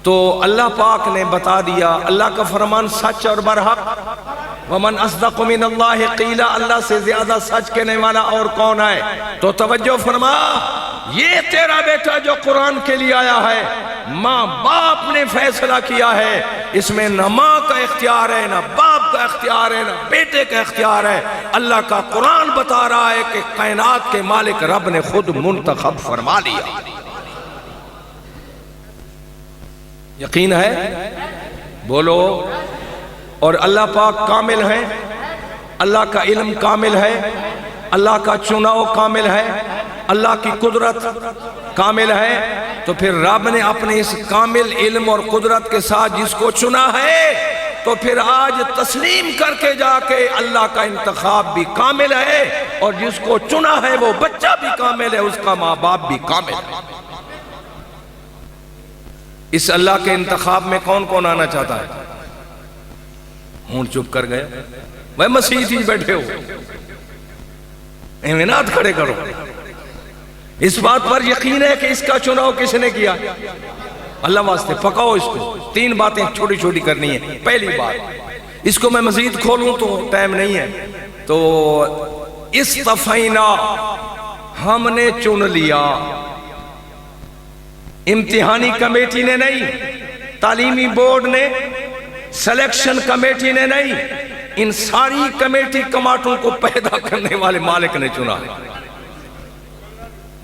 تو اللہ پاک نے بتا دیا، اللہ کا فرمان سچ اور برحق. ومن اصدق من اللہ قیلا، اللہ سے زیادہ سچ کہنے والا اور کون ہے؟ تو توجہ فرما، یہ تیرا بیٹا جو قرآن کے لیے آیا ہے، ماں باپ نے فیصلہ کیا ہے، اس میں نہ ماں کا اختیار ہے نہ باپ کا اختیار ہے نہ بیٹے کا اختیار ہے. اللہ کا قرآن بتا رہا ہے کہ کائنات کے مالک رب نے خود منتخب فرما لیا. یقین ہے؟ بولو. اور اللہ پاک کامل ہے، اللہ کا علم کامل ہے، اللہ کا چناؤ کامل ہے، اللہ کی قدرت کامل ہے. تو پھر رب نے اپنے اس کامل علم اور قدرت کے ساتھ جس کو چنا ہے، تو پھر آج تسلیم کر کے جا کے اللہ کا انتخاب بھی کامل ہے، اور جس کو چنا ہے وہ بچہ بھی کامل ہے، اس کا ماں باپ بھی کامل ہے. اس اللہ کے انتخاب میں کون کون آنا چاہتا ہے؟ ہون چپ کر گئے، وہ مسیح ہی بیٹھے ہو، اعلانات کھڑے کرو. اس بات پر یقین ہے کہ اس کا چناؤ کس نے کیا؟ اللہ واسطے پکاؤ اس کو. 3 باتیں چھوٹی چھوٹی کرنی ہے. پہلی بات، اس کو میں مزید کھولوں تو ٹائم نہیں ہے، تو اصطفینا، ہم نے چن لیا. امتحانی کمیٹی نے نہیں، تعلیمی بورڈ نے، سلیکشن کمیٹی نے نہیں، ان ساری کمیٹی کماٹوں کو پیدا کرنے والے مالک نے چنا ہے،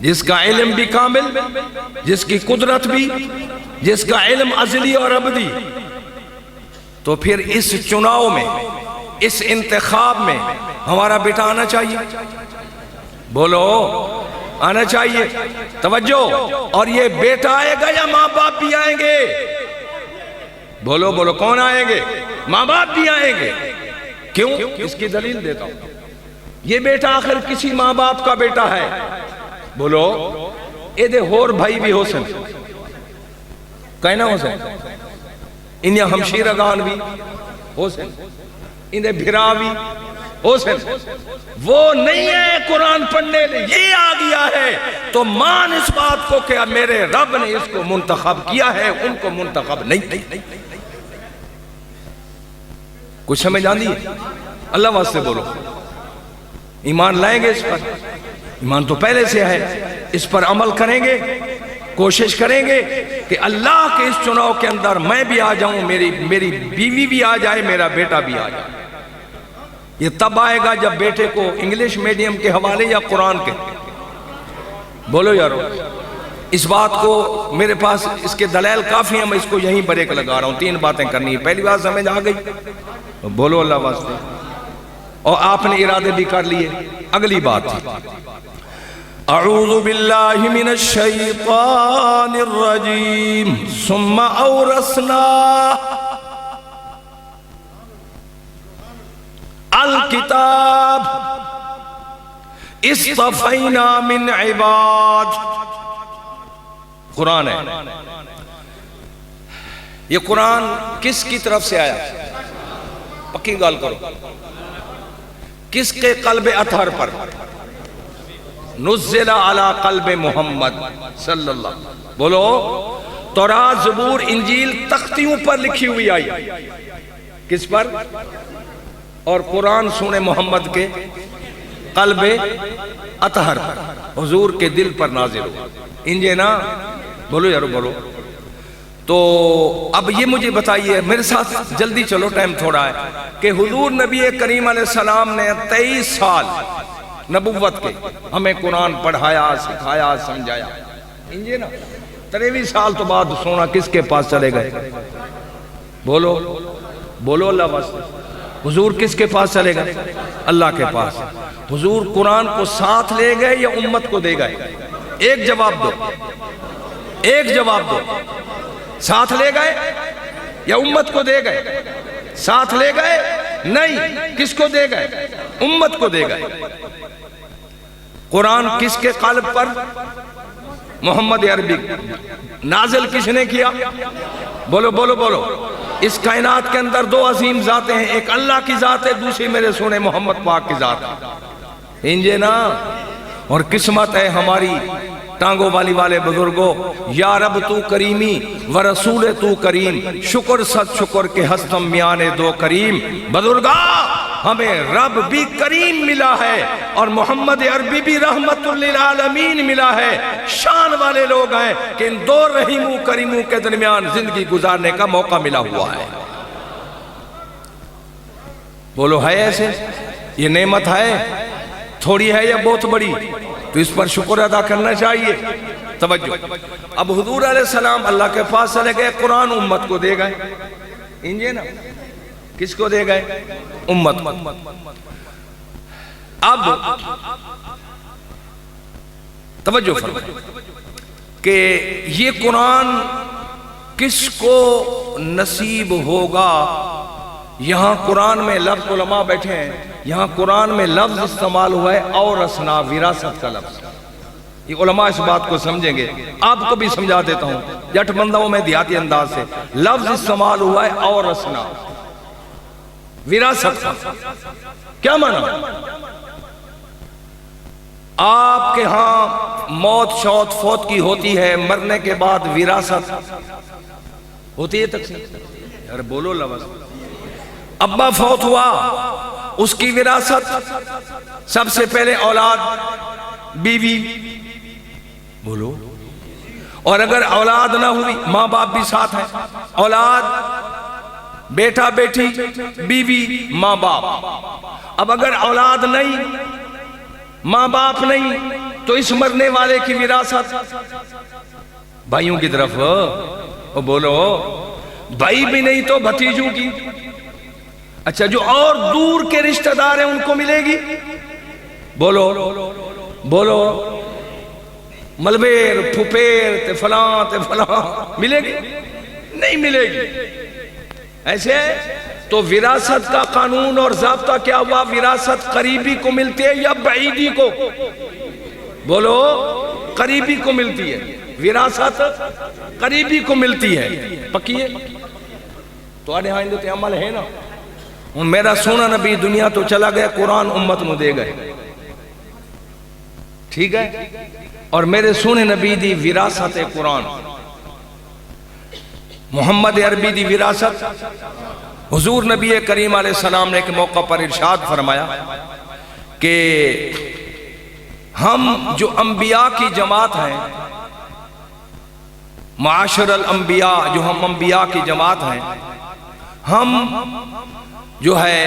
جس کا علم بھی کامل، جس کی قدرت بھی، جس کا علم ازلی اور ابدی. تو پھر اس چناؤ میں، اس انتخاب میں ہمارا بیٹا آنا چاہیے. بولو آنا چاہیے. توجہ. اور یہ بیٹا آئے گا یا ماں باپ بھی آئیں گے؟ بولو بولو، کون آئیں گے؟ ماں باپ بھی آئیں گے. کیوں؟ اس کی دلیل دیتا ہوں. یہ بیٹا آخر کسی ماں باپ کا بیٹا ہے. بولو ایدے ہور بھائی بھی ہو سن، کہنا ہو سن، انہیں ہمشیرگان بھی ہو سن، انہیں بھرا بھی ہو سن. وہ نہیں ہے قرآن پڑھنے لئے، یہ آ گیا ہے تو مان اس بات کو کہ میرے رب نے اس کو منتخب کیا ہے، ان کو منتخب نہیں. کچھ سمجھ آندی ہے؟ اللہ واسطے بولو، ایمان لائیں گے اس پر؟ ایمان تو پہلے سے ہے، اس پر عمل کریں گے، کوشش کریں گے کہ اللہ کے اس چناؤ کے اندر میں بھی آ جاؤں، میری بیوی بھی آ جائے، میرا بیٹا بھی آ جائے۔ یہ تب آئے گا جب بیٹے کو انگلش میڈیم کے حوالے یا قرآن کے، بولو یارو۔ اس بات کو میرے پاس اس کے دلائل کافی ہیں، میں اس کو یہیں بریک لگا رہا ہوں، 3 باتیں کرنی ہیں۔ پہلی بات سمجھ آ گئی؟ بولو اللہ واسطے، اور آپ نے ارادے بھی کر لیے۔ اگلی بات تھی اعوذ باللہ من الشیطان الرجیم ثم اورثنا الکتاب اصطفینا من عباد۔ قرآن ہے یہ، قرآن کس کی طرف سے آیا؟ پکی گال کرو، کس کے قلب اطہر پر؟ نزل علی قلب محمد صلی اللہ علیہ وسلم۔ بولو، تورات زبور انجیل تختیوں پر لکھی ہوئی آئی، کس پر؟ اور قرآن سونے محمد کے قلب اطہر پر، حضور کے دل پر نازل ہوا، انجے نا؟ بولو یارو بولو۔ تو اب یہ مجھے بتائیے، میرے ساتھ جلدی چلو، ٹائم تھوڑا ہے، کہ حضور نبی کریم علیہ السلام نے 23 سال نبوت کے ہمیں قرآن پڑھایا، سکھایا، سمجھایا، انجے نا؟ 23 سال تو بعد سونا کس کے پاس چلے گئے؟ بولو بولو اللہ واسطے، حضور کس کے پاس چلے گئے؟ اللہ کے پاس۔ حضور قرآن کو ساتھ لے گئے یا امت کو دے گئے؟ ایک جواب دو، ایک جواب دو۔ ساتھ لے گئے یا امت کو دے گئے؟ ساتھ لے گئے؟ نہیں، کس کو دے گئے؟ امت کو دے گئے۔ قرآن کس کے قلب پر؟ محمد عربی۔ نازل کس نے کیا؟ بولو بولو بولو۔ اس کائنات کے اندر 2 عظیم ذاتیں ہیں، ایک اللہ کی ذات ہے، دوسری میرے سونے محمد پاک کی ذات ہے، انجے نا؟ اور قسمت ہے ہماری ٹانگوں والی والے بزرگوں، یا رب تو کریمی و رسول تو کریم، شکر ست شکر کے ہستم میانے 2 کریم۔ بزرگا، ہمیں رب بھی کریم ملا ہے اور محمد عربی بھی رحمت للعالمین ملا ہے۔ شان والے لوگ ہیں کہ ان 2 رحیموں کریموں کے درمیان زندگی گزارنے کا موقع ملا ہوا ہے۔ بولو ہے ایسے؟ یہ نعمت ہے، تھوڑی ہے یا بہت بڑی؟ تو اس پر شکر ادا کرنا چاہیے۔ توجہ، اب حضور علیہ السلام اللہ کے پاس چلے گئے، قرآن امت کو دے گئے، انجے نا؟ کس کو دے گئے؟ امت کو۔ اب توجہ فرمائیں کہ یہ قرآن کس کو نصیب ہوگا؟ یہاں قرآن میں لفظ، علماء بیٹھے ہیں، یہاں قرآن میں لفظ استعمال ہوا ہے اورثنا، وراثت کا لفظ۔ یہ علماء اس بات کو سمجھیں گے، آپ کو بھی سمجھا دیتا ہوں جٹ بندوں میں دیہاتی انداز سے۔ لفظ استعمال ہوا ہے اورثنا، وراثت کا۔ کیا معنی؟ آپ کے ہاں موت شوت فوت کی ہوتی ہے، مرنے کے بعد وراثت ہوتی ہے، تقسیم۔ یار بولو لفظ، ابا فوت ہوا، اس کی وراثت سب سے پہلے اولاد، بیوی، بولو۔ اور اگر اولاد نہ ہوئی، ماں باپ بھی ساتھ ہیں، اولاد، بیٹا بیٹی، بیوی، ماں باپ۔ اب اگر اولاد نہیں، ماں باپ نہیں، تو اس مرنے والے کی وراثت بھائیوں کی طرف، بولو، بھائی بھی نہیں تو بھتیجوں کی۔ اچھا، جو اور دور کے رشتہ دار ہیں ان کو ملے گی؟ بولو بولو، ملبیر، پھپیر، تے فلاں تے فلاں، ملے گی؟ نہیں ملے گی۔ ایسے تو وراثت کا قانون اور ضابطہ کیا ہوا؟ وراثت قریبی کو ملتی ہے یا بعیدی کو؟ بولو، قریبی کو ملتی ہے، وراثت قریبی کو ملتی ہے۔ پکی ہے؟ تو آنے ہائندے تے عمل ہے نا؟ میرا سونا نبی دنیا تو چلا گیا، قرآن امت نو دے گئے، ٹھیک ہے؟ اور میرے سونے نبی دی وراثت قرآن، محمد عربی دی وراثت۔ حضور نبی کریم علیہ السلام نے ایک موقع پر ارشاد فرمایا کہ ہم جو انبیاء کی جماعت ہیں، معاشر الانبیاء، جو ہم انبیاء کی جماعت ہیں، ہم جو ہے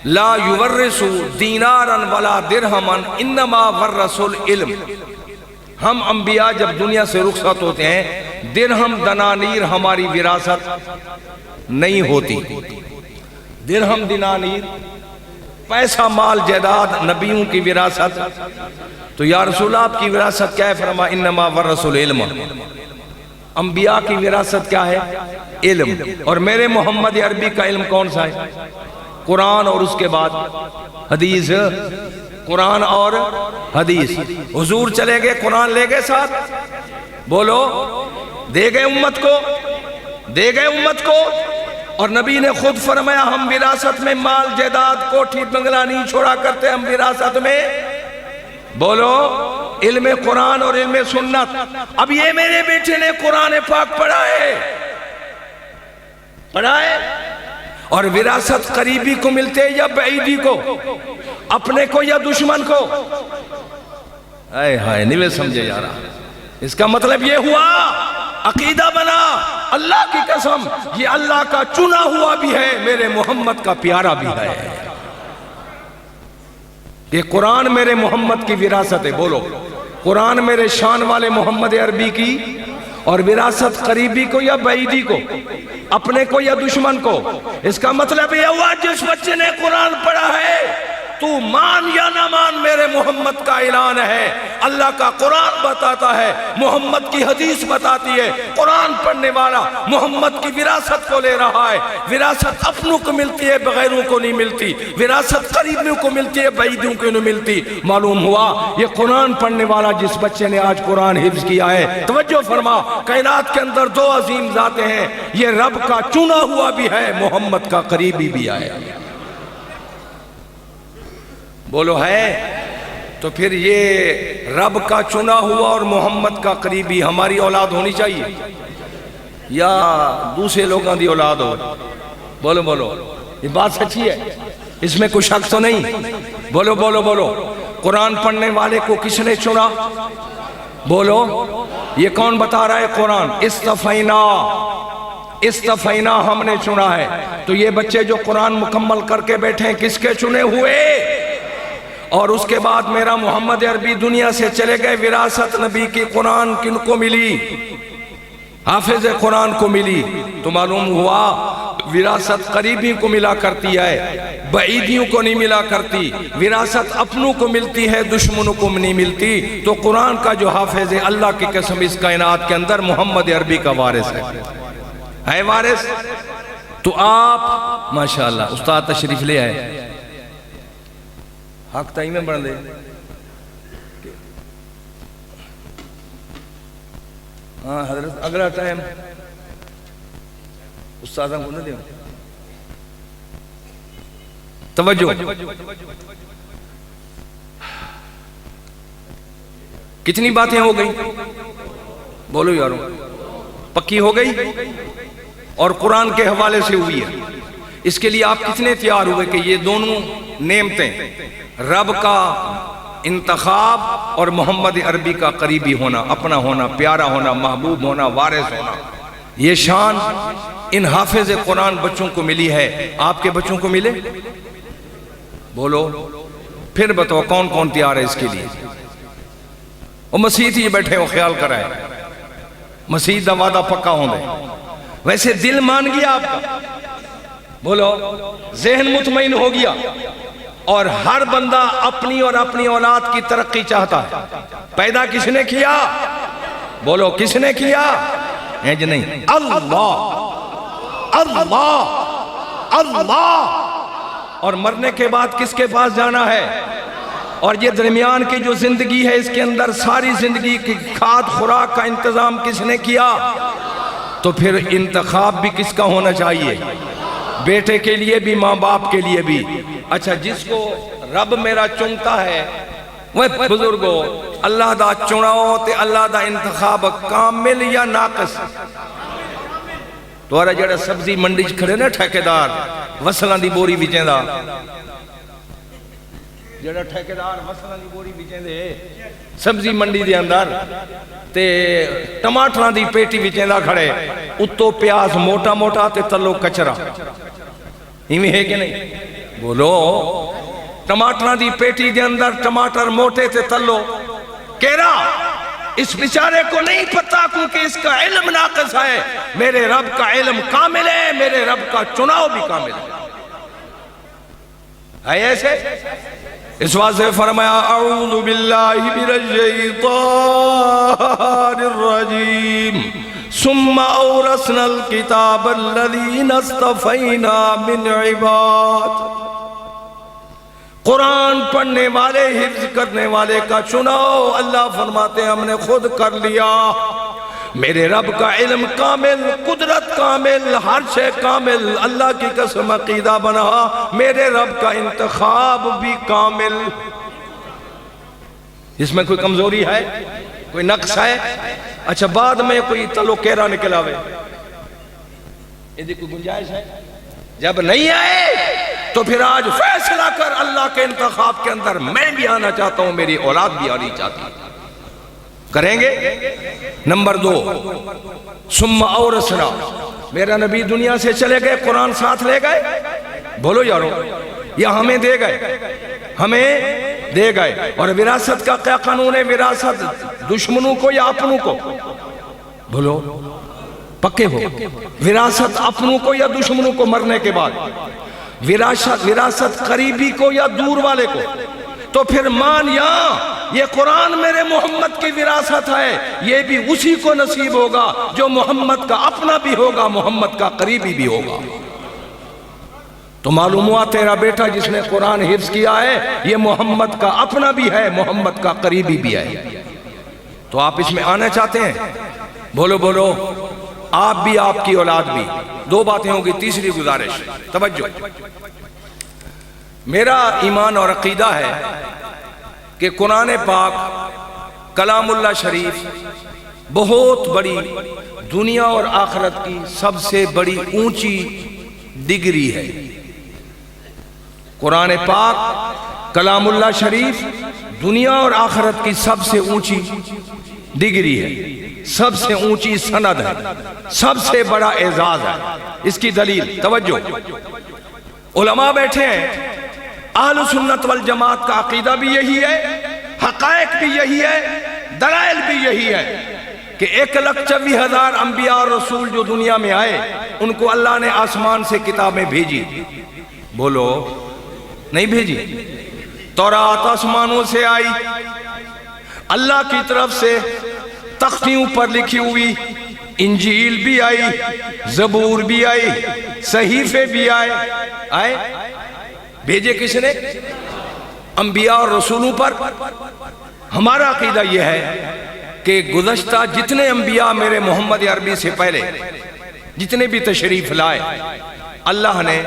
لا یورث دینارا ولا درہما انما ورث العلم. ہم انبیاء جب دنیا سے رخصت ہوتے ہیں، درہم دنانیر ہماری وراثت نہیں ہوتی. درہم دنانیر پیسہ مال جائیداد نبیوں کی وراثت. تو یا رسول اللہ آپ کی وراثت کیا ہے؟ فرما انما ورث العلم. انبیاء کی وراثت کیا ہے؟ علم. اور میرے محمد عربی کا علم کون سا ہے؟ قرآن اور اس کے بعد حدیث. قرآن اور حدیث. حضور چلے گئے، قرآن لے گئے ساتھ. بولو، دے گئے امت کو، دے گئے امت کو. اور نبی نے خود فرمایا ہم وراثت میں مال جائیداد کوٹھی بنگلہ نہیں چھوڑا کرتے، ہم وراثت میں بولو علم قرآن اور علم سنت. اب یہ میرے بیٹے نے قرآن پاک پڑھا ہے، پڑھا ہے. اور وراثت قریبی کو ملتے یا بعیدی کو، اپنے کو یا دشمن کو؟ اے ہائے نہیں سمجھے یارا. اس کا مطلب یہ ہوا عقیدہ بنا اللہ کی قسم یہ اللہ کا چنا ہوا بھی ہے، میرے محمد کا پیارا بھی ہے. یہ قرآن میرے محمد کی وراثت ہے. بولو، قرآن میرے شان والے محمد عربی کی. اور وراثت قریبی کو یا بعیدی کو، اپنے کو یا دشمن کو. اس کا مطلب یہ ہوا جس بچے نے قرآن پڑھا ہے، تو مان یا نہ مان میرے محمد کا اعلان ہے. اللہ کا قرآن بتاتا ہے، محمد کی حدیث بتاتی ہے. قرآن پڑھنے والا محمد کی وراثت کو لے رہا ہے. وراثت اپنوں کو ملتی ہے، بغیروں کو نہیں ملتی. وراثت قریبیوں کو ملتی ہے، بعیدوں کو نہیں ملتی. معلوم ہوا یہ قرآن پڑھنے والا جس بچے نے آج قرآن حفظ کیا ہے، توجہ فرما، کائنات کے اندر دو عظیم ذاتیں ہیں. یہ رب کا چنا ہوا بھی ہے، محمد کا قریبی بھی ہے. بولو ہے. تو پھر یہ رب کا چنا ہوا اور محمد کا قریبی ہماری اولاد ہونی چاہیے یا دوسرے لوگوں دی اولاد ہو؟ بولو بولو، یہ بات سچی ہے، اس میں کوئی شک تو نہیں. بولو بولو بولو. قرآن پڑھنے والے کو کس نے چنا؟ بولو، یہ کون بتا رہا ہے؟ قرآن. استفینا، استفینا، ہم نے چنا ہے. تو یہ بچے جو قرآن مکمل کر کے بیٹھے ہیں کس کے چنے ہوئے؟ اور اس کے بعد میرا محمد عربی دنیا سے چلے گئے. وراثت نبی کی قرآن کن کو ملی؟ حافظ قرآن کو ملی. تو معلوم ہوا وراثت قریبی کو ملا کرتی ہے، بعیدیوں کو نہیں ملا کرتی. وراثت اپنوں کو ملتی ہے، دشمنوں کو نہیں ملتی. تو قرآن کا جو حافظ ہے، اللہ کی قسم اس کائنات کے اندر محمد عربی کا وارث ہے وارث. تو آپ ماشاءاللہ استاد تشریف لے آئے، حق تائی میں بڑھ دے. ہاں حضرت اگلا ٹائم استاذہ کو نہ دیں. توجہ، کتنی باتیں ہو گئی؟ بولو یارو، پکی ہو گئی اور قرآن کے حوالے سے ہوئی ہے. اس کے لیے آپ کتنے تیار ہوئے کہ یہ دونوں نعمتیں، رب کا انتخاب اور محمد عربی کا قریبی ہونا، اپنا ہونا، پیارا ہونا، محبوب ہونا، وارث ہونا، یہ شان ان حافظ قرآن بچوں کو ملی ہے. آپ کے بچوں کو ملے؟ بولو پھر بتاؤ کون کون تیار ہے اس کے لیے؟ وہ مسیح ہی بیٹھے ہو، خیال کرائے مسیح دا وعدہ پکا ہوں دے. ویسے دل مان گیا آپ کا؟ بولو ذہن مطمئن ہو گیا؟ اور ہر بندہ اپنی اور اپنی اولاد کی ترقی چاہتا ہے. پیدا کس نے کیا؟ بولو کس نے کیا؟ ایج نہیں، اللہ اللہ اللہ. اور مرنے کے بعد کس کے پاس جانا ہے؟ اور یہ درمیان کی جو زندگی ہے اس کے اندر ساری زندگی کی کھاد خوراک کا انتظام کس نے کیا؟ تو پھر انتخاب بھی کس کا ہونا چاہیے؟ بیٹے کے لیے بھی، ماں باپ کے لیے بھی. اچھا جس کو رب میرا چنتا ہے، وہ بزرگو اللہ دا چناؤ تے اللہ دا انتخاب کامل یا ناقص؟ دوارا جڑا سبزی منڈی کھڑے نا ٹھیکیدار وصلان دی بوری وچیں دا، جڑا ٹھیکیدار مسئلہ دی بوری بچیں دے سبزی منڈی دے اندر تے ٹماٹراں دی پیٹی بچیں دا کھڑے اتو پیاز موٹا موٹا تے تلو کچرا ہی ہے کہ نہیں؟ بولو ٹماٹراں دی پیٹی دے اندر ٹماٹر موٹے تے تلو کہرا اس بیچارے کو نہیں پتا کیونکہ اس کا علم ناقص ہے. میرے رب کا علم کامل ہے, میرے رب کا چناؤ بھی کامل ہے ایسے. اس واسطے فرمایا اعوذ باللہ من الشیطان الرجیم ثم اورثنا الکتاب الذین اصطفینا من عباد. قرآن پڑھنے والے حفظ کرنے والے کا چناؤ اللہ فرماتے ہیں ہم نے خود کر لیا. میرے رب کا علم کامل, قدرت کامل, ہر شے کامل, اللہ کی قسم عقیدہ بنا میرے رب کا انتخاب بھی کامل. اس میں کوئی کمزوری ہے, کوئی نقص ہے؟ اچھا بعد میں کوئی تلو کیرا نکل آوے, یہ کوئی گنجائش ہے؟ جب نہیں آئے تو پھر آج فیصلہ کر اللہ کے انتخاب کے اندر میں بھی آنا چاہتا ہوں, میری اولاد بھی آنی چاہتی ہے. کریں گے؟ نمبر 2 ثم اورثنا, میرا نبی دنیا سے چلے گئے, قرآن ساتھ لے گئے. بولو یارو, یا ہمیں دے گئے؟ ہمیں دے گئے. اور وراثت کا کیا قانون ہے؟ وراثت دشمنوں کو یا اپنوں کو؟ بولو پکے ہو. وراثت اپنوں کو یا دشمنوں کو مرنے کے بعد؟ وراثت قریبی کو یا دور والے کو؟ تو پھر مان یا یہ قرآن میرے محمد کی وراثت ہے, یہ بھی اسی کو نصیب ہوگا جو محمد کا اپنا بھی ہوگا, محمد کا قریبی بھی ہوگا. تو معلوم ہوا تیرا بیٹا جس نے قرآن حفظ کیا ہے یہ محمد کا اپنا بھی ہے, محمد کا قریبی بھی ہے. تو آپ اس میں آنا چاہتے ہیں؟ بولو بولو, آپ بھی آپ کی اولاد بھی. 2 باتیں ہوں گی. تیسری گزارش, توجہ. میرا ایمان اور عقیدہ ہے کہ قرآن پاک کلام اللہ شریف بہت بڑی دنیا اور آخرت کی سب سے بڑی اونچی ڈگری ہے. قرآن پاک کلام اللہ شریف دنیا اور آخرت کی سب سے اونچی ڈگری ہے, سب سے اونچی سند ہے, سب سے بڑا اعزاز ہے. اس کی دلیل, توجہ. علماء بیٹھے ہیں, اہل سنت والجماعت کا عقیدہ بھی یہی ہے, حقائق بھی یہی ہے, دلائل بھی یہی ہے کہ 1,24,000 انبیاء اور رسول جو دنیا میں آئے ان کو اللہ نے آسمان سے کتابیں بھیجی. بولو نہیں بھیجی؟ تورات آسمانوں سے آئی, اللہ کی طرف سے تختیوں پر لکھی ہوئی, انجیل بھی آئی, زبور بھی آئی, صحیفے بھی آئے. بھیجے کس نے؟ انبیاء اور رسولوں پر. ہمارا عقیدہ یہ ہے کہ گزشتہ جتنے انبیاء میرے محمد عربی سے پہلے جتنے بھی تشریف لائے, اللہ نے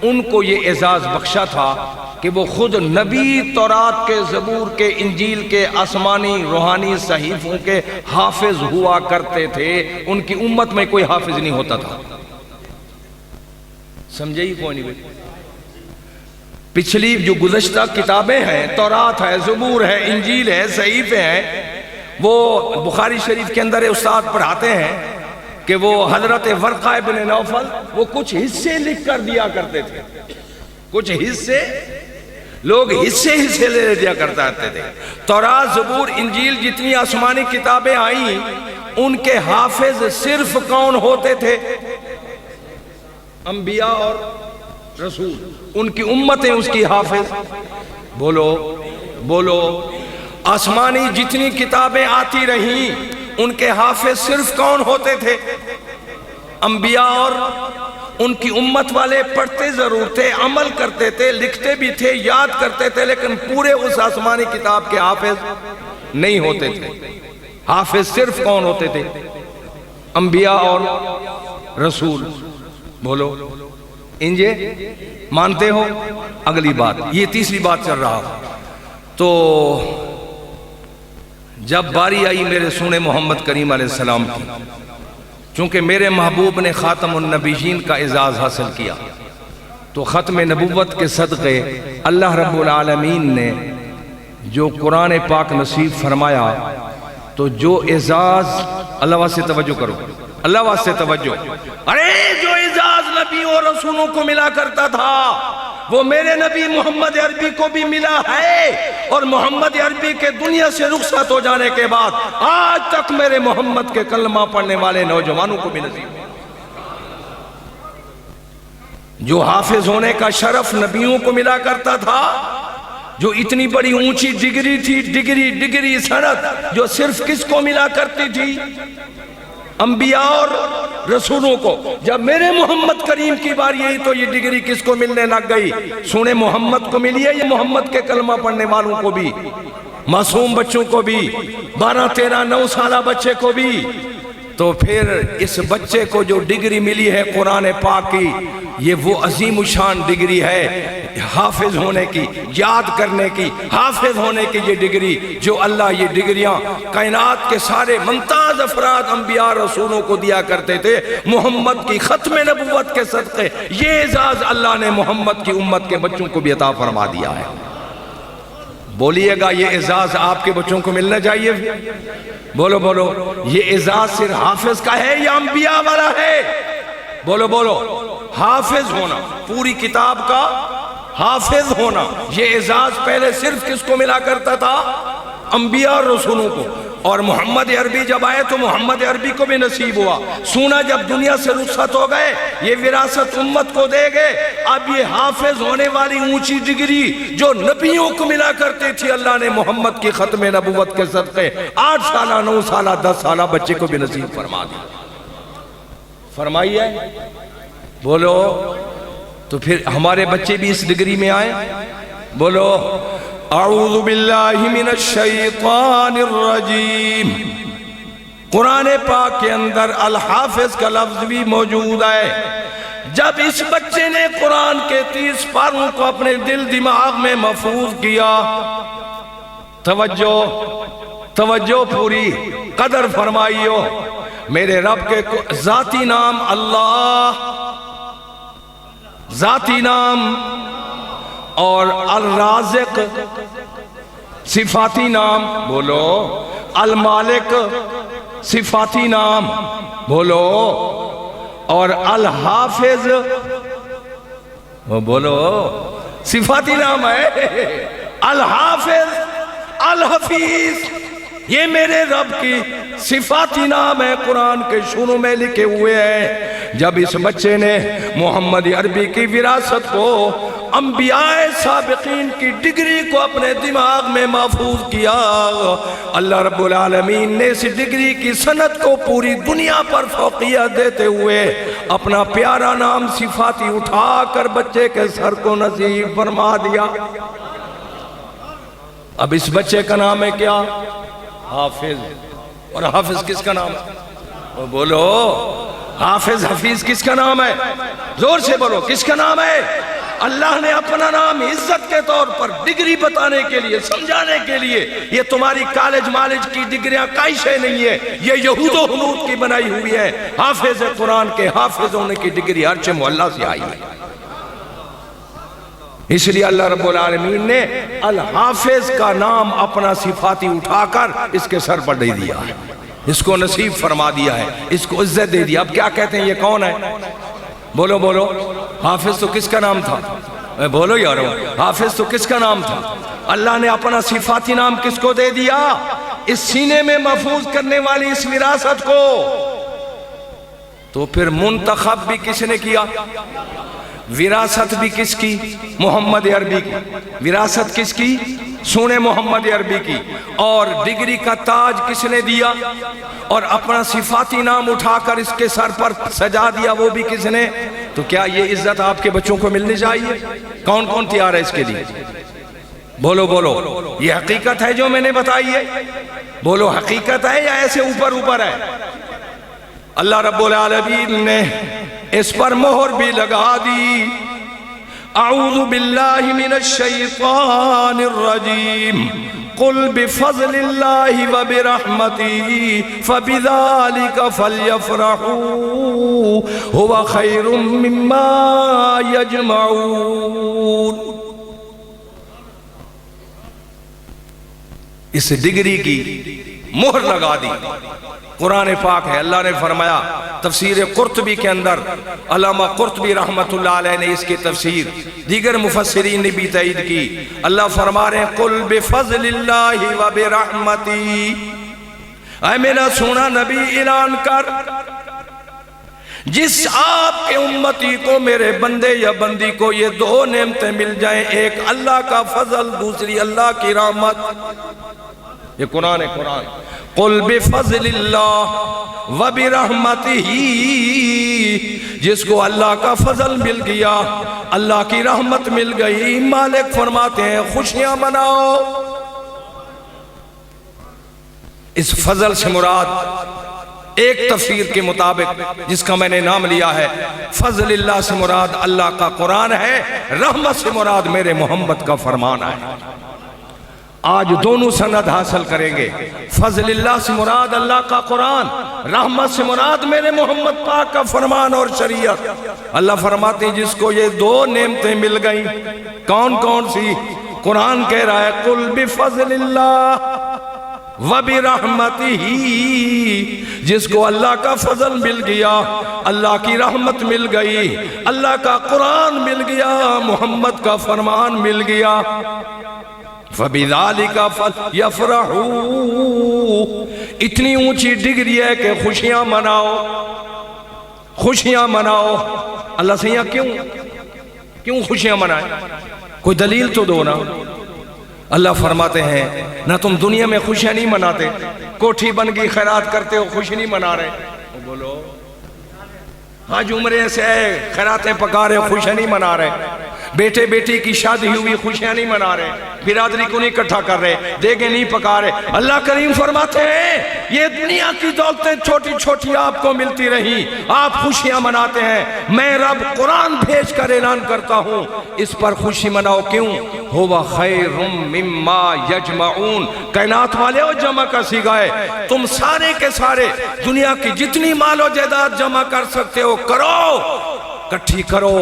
ان کو یہ اعزاز بخشا تھا کہ وہ خود نبی, تورات کے, زبور کے, انجیل کے, آسمانی روحانی صحیفوں کے حافظ ہوا کرتے تھے. ان کی امت میں کوئی حافظ نہیں ہوتا تھا. سمجھے ہی کوئی نہیں؟ پچھلی جو گزشتہ کتابیں ہیں, تورات ہے, زبور ہے, انجیل ہے, صحیفے ہیں, وہ بخاری شریف کے اندر استاد پڑھاتے ہیں کہ وہ حضرت ورقہ بن نوفل وہ کچھ حصے لکھ کر دیا کرتے تھے. کچھ حصے, لوگ حصے لے دیا کرتے تھے. تورات, زبور, انجیل جتنی آسمانی کتابیں آئیں ان کے حافظ صرف کون ہوتے تھے؟ انبیاء اور رسول. ان کی امتیں اس کی حافظ. بولو بولو, آسمانی جتنی کتابیں آتی رہیں ان کے حافظ صرف کون ہوتے تھے؟ انبیاء اور ان کی امت والے. پڑھتے ضرور تھے, عمل کرتے تھے, لکھتے بھی تھے, یاد کرتے تھے, لیکن پورے اس آسمانی کتاب کے حافظ نہیں ہوتے تھے. حافظ صرف کون ہوتے تھے؟ انبیاء اور رسول. بولو انجے مانتے ہو؟ اگلی بات, یہ تیسری بات چل رہا. تو جب باری آئی میرے سونے محمد کریم علیہ السلام کی, چونکہ میرے محبوب نے خاتم النبیین کا اعزاز حاصل کیا, تو ختم نبوت کے صدقے اللہ رب العالمین نے جو قرآن پاک نصیب فرمایا، تو جو اعزاز، اللہ واسطے توجہ کرو، اللہ واسطے توجہ، ارے جو اعزاز نبی اور رسولوں کو ملا کرتا تھا وہ میرے نبی محمد عربی کو بھی ملا ہے، اور محمد عربی کے دنیا سے رخصت ہو جانے کے بعد آج تک میرے محمد کے کلمہ پڑھنے والے نوجوانوں کو بھی نصیب ہے۔ جو حافظ ہونے کا شرف نبیوں کو ملا کرتا تھا، جو اتنی بڑی اونچی ڈگری تھی، ڈگری سند جو صرف کس کو ملا کرتی تھی؟ انبیاء اور رسولوں کو۔ جب میرے محمد کریم کی باری آئی تو یہ ڈگری کس کو ملنے لگ گئی؟ سونے محمد کو ملی ہے، یہ محمد کے کلمہ پڑھنے والوں کو بھی، معصوم بچوں کو بھی، 12 13 9 سالہ بچے کو بھی۔ تو پھر اس بچے کو جو ڈگری ملی ہے قرآن پاک کی، یہ وہ عظیم الشان ڈگری ہے حافظ ہونے کی، یاد کرنے کی، حافظ ہونے کی یہ ڈگری، جو اللہ یہ ڈگریاں کائنات کے سارے ممتاز افراد انبیاء رسولوں کو دیا کرتے تھے۔ محمد کی ختم نبوت کے صدقے یہ اعزاز اللہ نے محمد کی امت کے بچوں کو بھی عطا فرما دیا ہے۔ بولیے گا یہ اعزاز آپ کے بچوں کو ملنا چاہیے؟ بولو بولو، یہ اعزاز صرف حافظ کا ہے یا انبیاء والا ہے؟ بولو بولو، حافظ ہونا، پوری کتاب کا حافظ ہونا، یہ اعزاز پہلے صرف کس کو ملا کرتا تھا؟ انبیاء اور رسولوں کو۔ اور محمد عربی جب آئے تو محمد عربی کو بھی نصیب ہوا۔ سونا جب دنیا سے رخصت ہو گئے، یہ وراثت امت کو دے گئے۔ اب یہ حافظ ہونے والی اونچی ڈگری جو نبیوں کو ملا کرتی تھی، اللہ نے محمد کی ختم نبوت کے صدقے 8 سالہ 9 سالہ 10 سالہ بچے کو بھی نصیب فرما دی۔ فرمائیے، بولو، تو پھر ہمارے بچے بھی اس ڈگری میں آئے؟ بولو اعوذ باللہ من الشیطان الرجیم۔ قرآن پاک کے اندر الحافظ کا لفظ بھی موجود ہے۔ جب اس بچے نے قرآن کے 30 پاروں کو اپنے دل دماغ میں محفوظ کیا، توجہ پوری قدر فرمائیو، میرے رب کے ذاتی نام اللہ، ذاتی نام، اور الرازق صفاتی نام، بولو، المالک صفاتی نام، بولو، اور الحافظ، بولو، صفاتی نام ہے۔ الحافظ، الحفیظ، یہ میرے رب کی صفاتی نام ہے، قرآن کے شروع میں لکھے ہوئے ہیں۔ جب اس بچے نے محمد عربی کی وراثت کو، انبیاء سابقین کی ڈگری کو اپنے دماغ میں محفوظ کیا، اللہ رب العالمین نے اس ڈگری کی سند کو پوری دنیا پر فوقیت دیتے ہوئے اپنا پیارا نام صفاتی اٹھا کر بچے کے سر کو نصیب فرما دیا۔ اب اس بچے کا نام ہے کیا؟ حافظ۔ اور حافظ کس کا نام ہے؟ بولو، حافظ حفیظ کس کا نام ہے؟ زور سے بولو، کس کا نام ہے؟ اللہ نے اپنا نام عزت کے طور پر ڈگری بتانے کے لیے، سمجھانے کے لیے، یہ تمہاری کالج مالج کی ڈگریاں کئی شے نہیں ہے، یہ یہود و ہنود کی بنائی ہوئی ہے۔ حافظ قرآن کے حافظ ہونے کی ڈگری ہر چہ محلہ سے آئی ہے۔ اس لیے اللہ رب العالمین نے الحافظ کا نام اپنا صفاتی اٹھا کر اس کے سر پر دے دیا ہے، اس کو نصیب فرما دیا ہے، اس کو عزت دے دیا۔ اب کیا کہتے ہیں، یہ کون ہے؟ بولو بولو، حافظ تو کس کا نام تھا؟ بولو یارو، حافظ تو کس کا نام تھا؟ اللہ نے اپنا صفاتی نام کس کو دے دیا؟ اس سینے میں محفوظ کرنے والی اس وراثت کو۔ تو پھر منتخب بھی کس نے کیا؟ وراثت بھی کس کی؟ محمد عربی کی۔ وراثت کس کی؟ سونے محمد عربی کی۔ اور ڈگری کا تاج کس نے دیا؟ اور اپنا صفاتی نام اٹھا کر اس کے سر پر سجا دیا، وہ بھی کس نے؟ تو کیا یہ عزت آپ کے بچوں کو ملنی چاہیے؟ کون کون تیار ہے اس کے لیے؟ بولو بولو، یہ حقیقت ہے جو میں نے بتائی ہے؟ بولو، حقیقت ہے یا ایسے اوپر اوپر ہے؟ اللہ رب العالمین نے اس پر مہر بھی لگا دی۔ اعوذ باللہ من الشیطان الرجیم قل بفضل اللہ وبرحمتہ فبذالک فلیفرحوا هو خیر مما یجمعون. اس ڈگری کی مہر لگا دی. قرآن پاک ہے. اللہ نے فرمایا تفسیر قرطبی کے اندر، علامہ قرطبی رحمت اللہ علیہ نے اس کی تفسیر، دیگر مفسرین نے بھی تائید کی. اللہ فرما رہے ہیں قل بفضل اللہ وبرحمتہ، اے میرا سونا نبی اعلان کر، جس آپ کے امتی کو، میرے بندے یا بندی کو یہ دو نعمتیں مل جائیں، ایک اللہ کا فضل، دوسری اللہ کی رحمت. یہ قرآن ہے. قرآن قل بفضل اللہ وبرحمتہ، جس کو اللہ کا فضل مل گیا، اللہ کی رحمت مل گئی، مالک فرماتے ہیں خوشیاں مناؤ. اس فضل سے مراد ایک تفسیر کے مطابق جس کا میں نے نام لیا ہے، فضل اللہ سے مراد اللہ کا قرآن ہے، رحمت سے مراد میرے محمد کا فرمان ہے. آج دونوں سند حاصل کریں گے. فضل اللہ سے مراد اللہ کا قرآن، رحمت سے مراد میرے محمد پاک کا فرمان اور شریعت. اللہ فرماتے ہیں جس کو یہ دو نعمتیں مل گئیں، کون کون سی؟ قرآن کہہ رہا ہے قل بفضل اللہ وبرحمتہ، جس کو اللہ کا فضل مل گیا، اللہ کی رحمت مل گئی، اللہ کا قرآن مل گیا، محمد کا فرمان مل گیا، فَبِذَالِكَ فَلْيَفْرَحُوا. اتنی اونچی ڈگری ہے کہ خوشیاں مناؤ، خوشیاں مناؤ. اللہ سے یہاں کیوں خوشیاں منائیں؟ کوئی دلیل تو دو نا. اللہ فرماتے ہیں نہ تم دنیا میں خوشیاں نہیں مناتے، کوٹھی بن گئی خیرات کرتے ہو، خوشی نہیں منا رہے. بولو آج عمرے سے خیراتیں پکا رہے، خوشیاں نہیں منا رہے. بیٹے بیٹی کی شادی ہوئی، خوشیاں نہیں منا رہے. برادری کو نہیں اکٹھا کر رہے، دیگیں نہیں پکا رہے. اللہ کریم فرماتے ہیں یہ دنیا کی دولتیں چھوٹی چھوٹی آپ کو ملتی رہیں، آپ خوشیاں مناتے ہیں. میں رب قرآن بھیج کر اعلان کرتا ہوں اس پر خوشی مناؤ. کیوں؟ ہوا خیر مما یجمعون. کائنات والے ہو، جمع کا صیغہ ہے. تم سارے کے سارے دنیا کی جتنی مال و جائیداد جمع کر سکتے ہو کرو، کٹھی کرو،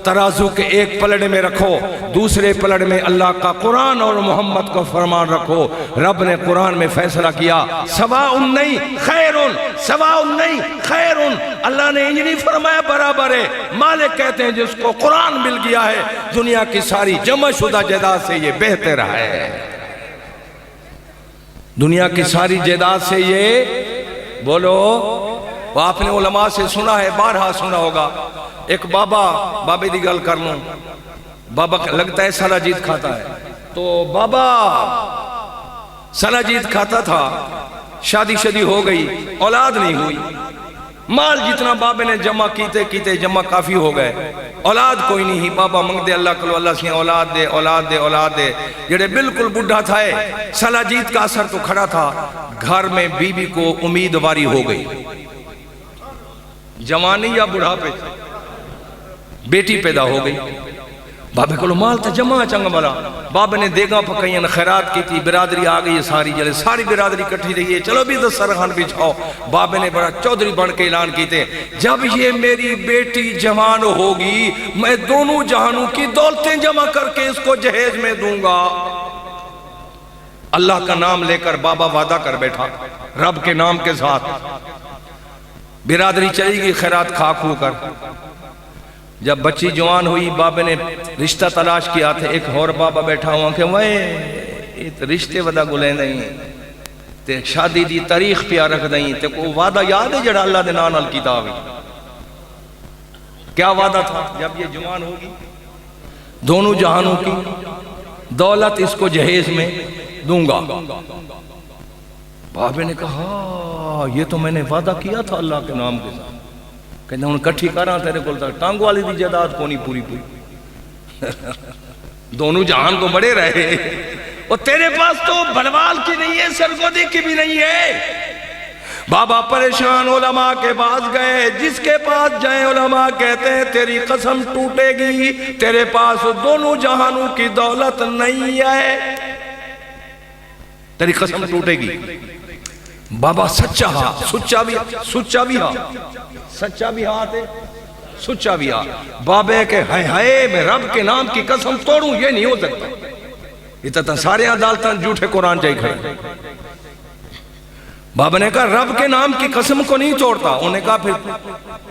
ترازو کے ایک پلڑے میں رکھو، دوسرے پلڑے میں اللہ کا قرآن اور محمد کا فرمان رکھو. رب نے قرآن میں فیصلہ کیا سواء نہیں خیرن، سواء نہیں خیرن. اللہ نے یہ نہیں فرمایا برابر ہے. مالک کہتے ہیں جس کو قرآن مل گیا ہے، دنیا کی ساری جمع شدہ جائیداد سے یہ بہتر ہے. دنیا کی ساری جائیداد سے یہ، بولو. وہ آپ نے علماء سے سنا ہے، بارہا سنا ہوگا. ایک بابے دی گل کر لوں. بابا لگتا ہے سلاجید کھاتا ہے، تو بابا سلاجید کھاتا تھا، شادی ہو گئی، اولاد نہیں ہوئی. مال جتنا بابے نے جمع کیتے جمع کافی ہو گئے، اولاد کوئی نہیں ہی. بابا منگ دے اللہ کلو، اللہ سے اولاد دے اولاد دے اولاد دے. جڑے بالکل بڑھا تھا ہے، سلاجید کا اثر تو کھڑا تھا. گھر میں بیوی کو امیدواری ہو گئی، جوانی یا بڑھاپے، بیٹی پیدا ہو گئی. بابے کو مال تا جمع چنگ بلا. بابے نے دیگاں پکائیں، خیرات کی تھی، برادری آ گئی ساری. جلے ساری برادری کٹھی رہی ہے، چلو بھی دسترخوان بچھاؤ. بابے نے بڑا چودھری بن کے اعلان کیتے جب یہ میری بیٹی جوان ہوگی میں دونوں جہانوں کی دولتیں جمع کر کے اس کو جہیز میں دوں گا. اللہ کا نام لے کر بابا وعدہ کر بیٹھا رب کے نام کے ساتھ. برادری چلی گئی خیرات کھا کھو کر. جب بچی جوان ہوئی بابے نے رشتہ تلاش کیا تھے. ایک اور بابا بیٹھا ہوا کہ وہ رشتے ودا گلیں نہیں تے شادی دی تاریخ پیا رکھ دیں تے کو وعدہ یاد ہے جڑا اللہ دے نام نال کیتا ہوئی؟ کیا وعدہ تھا؟ جب یہ جوان ہوگی دونوں جہانوں کی دولت اس کو جہیز میں دوں گا. بابے نے کہا یہ تو میں نے وعدہ کیا تھا اللہ کے نام کے ساتھ. کہتے ہیں ان کٹھی کراں تیرے کو ٹانگ والی دی جائیداد کو نہیں پوری دونوں جہان کو بڑے رہے. اور تیرے پاس تو بھلوال کی نہیں ہے، سرگودی کی بھی نہیں ہے. بابا پریشان علماء کے پاس گئے، جس کے پاس جائیں علماء کہتے ہیں تیری قسم ٹوٹے گی، تیرے پاس دونوں جہانوں کی دولت نہیں ہے، تیری قسم ٹوٹے گی۔ بابا سچا ہاں، سچا بھی ہاں۔ بابے کہ ہائے میں رب کے نام کی قسم توڑوں، یہ نہیں ہو سکتا، یہ تو سارے عدالتاں جھوٹے قرآن جائی کھڑے۔ بابا نے کہا رب کے نام کی قسم کو نہیں توڑتا۔ انہوں نے کہا پھر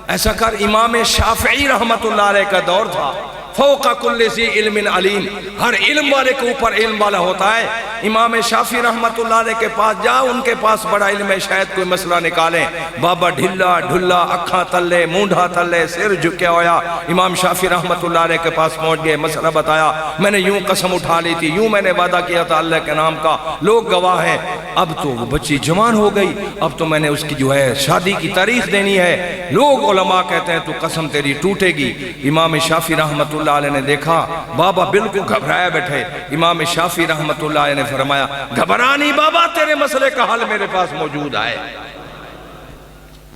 ایسا کر، امام شافعی رحمت اللہ علیہ کا دور تھا، فوق کل ذی علم علیم، ہر علم والے کے اوپر علم والا ہوتا ہے۔ امام شافعی رحمت اللہ علیہ کے پاس جا، ان کے پاس بڑا علم ہے، شاید کوئی مسئلہ نکالیں۔ بابا ڈھلا ڈھلا، اکھاں تلے، مونڈھا تلے، سر جھکیا ہویا، امام شافعی رحمت اللہ علیہ کے پاس پہنچ گئے، مسئلہ بتایا، میں نے یوں قسم اٹھا لی تھی، یوں میں نے وعدہ کیا تھا اللہ کے نام کا، لوگ گواہ ہیں، اب تو وہ بچی جوان ہو گئی، اب تو میں نے اس کی جو ہے شادی کی تاریخ دینی ہے، لوگ علماء کہتے ہیں تو قسم تیری ٹوٹے گی۔ امام شافعی رحمت اللہ علیہ نے دیکھا بابا بالکل گھبرایا بیٹھے، امام شافعی رحمت اللہ علیہ نے فرمایا گھبرانی بابا، تیرے مسئلے کا حل میرے پاس موجود ہے۔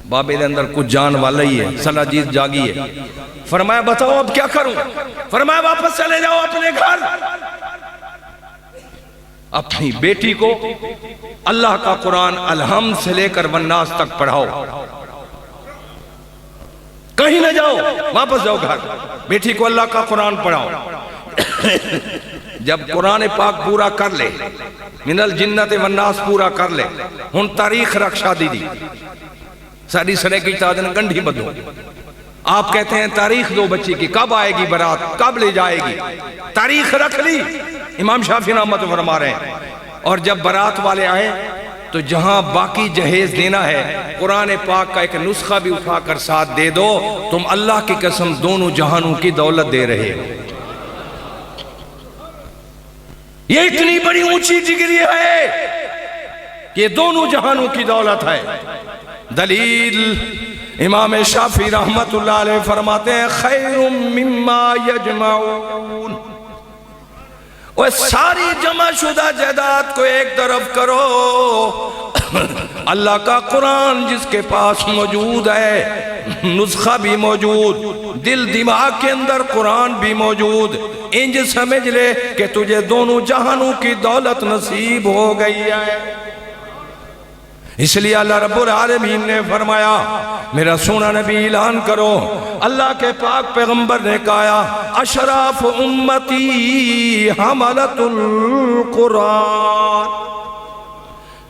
بابے دے اندر کچھ جان والا ہی ہے، صلاحیت جاگی ہے۔ فرمایا بتاؤ اب کیا کروں؟ فرمایا واپس چلے جاؤ اپنے گھر، اپنی بیٹی کو اللہ کا قرآن الحمد سے لے کر والناس تک پڑھاؤ، کہیں نہ جاؤ، واپس جاؤ گھر، بیٹی کو اللہ کا قرآن پڑھاؤ۔ جب قرآن پاک پورا کر لے، من الجنت والناس پورا کر لے، ہن تاریخ رکھ شادی دی، ساری سنے کی تادن گنڈھی بدو، آپ کہتے ہیں تاریخ دو بچی کی، کب آئے گی برات، کب لے جائے گی، تاریخ رکھ لی، امام شافعی رحمت فرما رہے ہیں۔ اور جب برات والے آئے تو جہاں باقی جہیز دینا ہے، قرآن پاک کا ایک نسخہ بھی اٹھا کر ساتھ دے دو، تم اللہ کی قسم دونوں جہانوں کی دولت دے رہے ہو۔ یہ اتنی بڑی اونچی ڈگری ہے کہ دونوں جہانوں کی دولت ہے۔ دلیل امام شافعی رحمت اللہ علیہ فرماتے ہیں خیر مما یجمعون، وہ ساری جمع شدہ جائیداد کو ایک طرف کرو، اللہ کا قرآن جس کے پاس موجود ہے، نسخہ بھی موجود، دل دماغ کے اندر قرآن بھی موجود، انج سمجھ لے کہ تجھے دونوں جہانوں کی دولت نصیب ہو گئی ہے۔ اس لیے اللہ رب العالمین نے فرمایا میرا سونا نبی اعلان کرو، اللہ کے پاک پیغمبر نے کہا اشراف امتی حملت القرآن،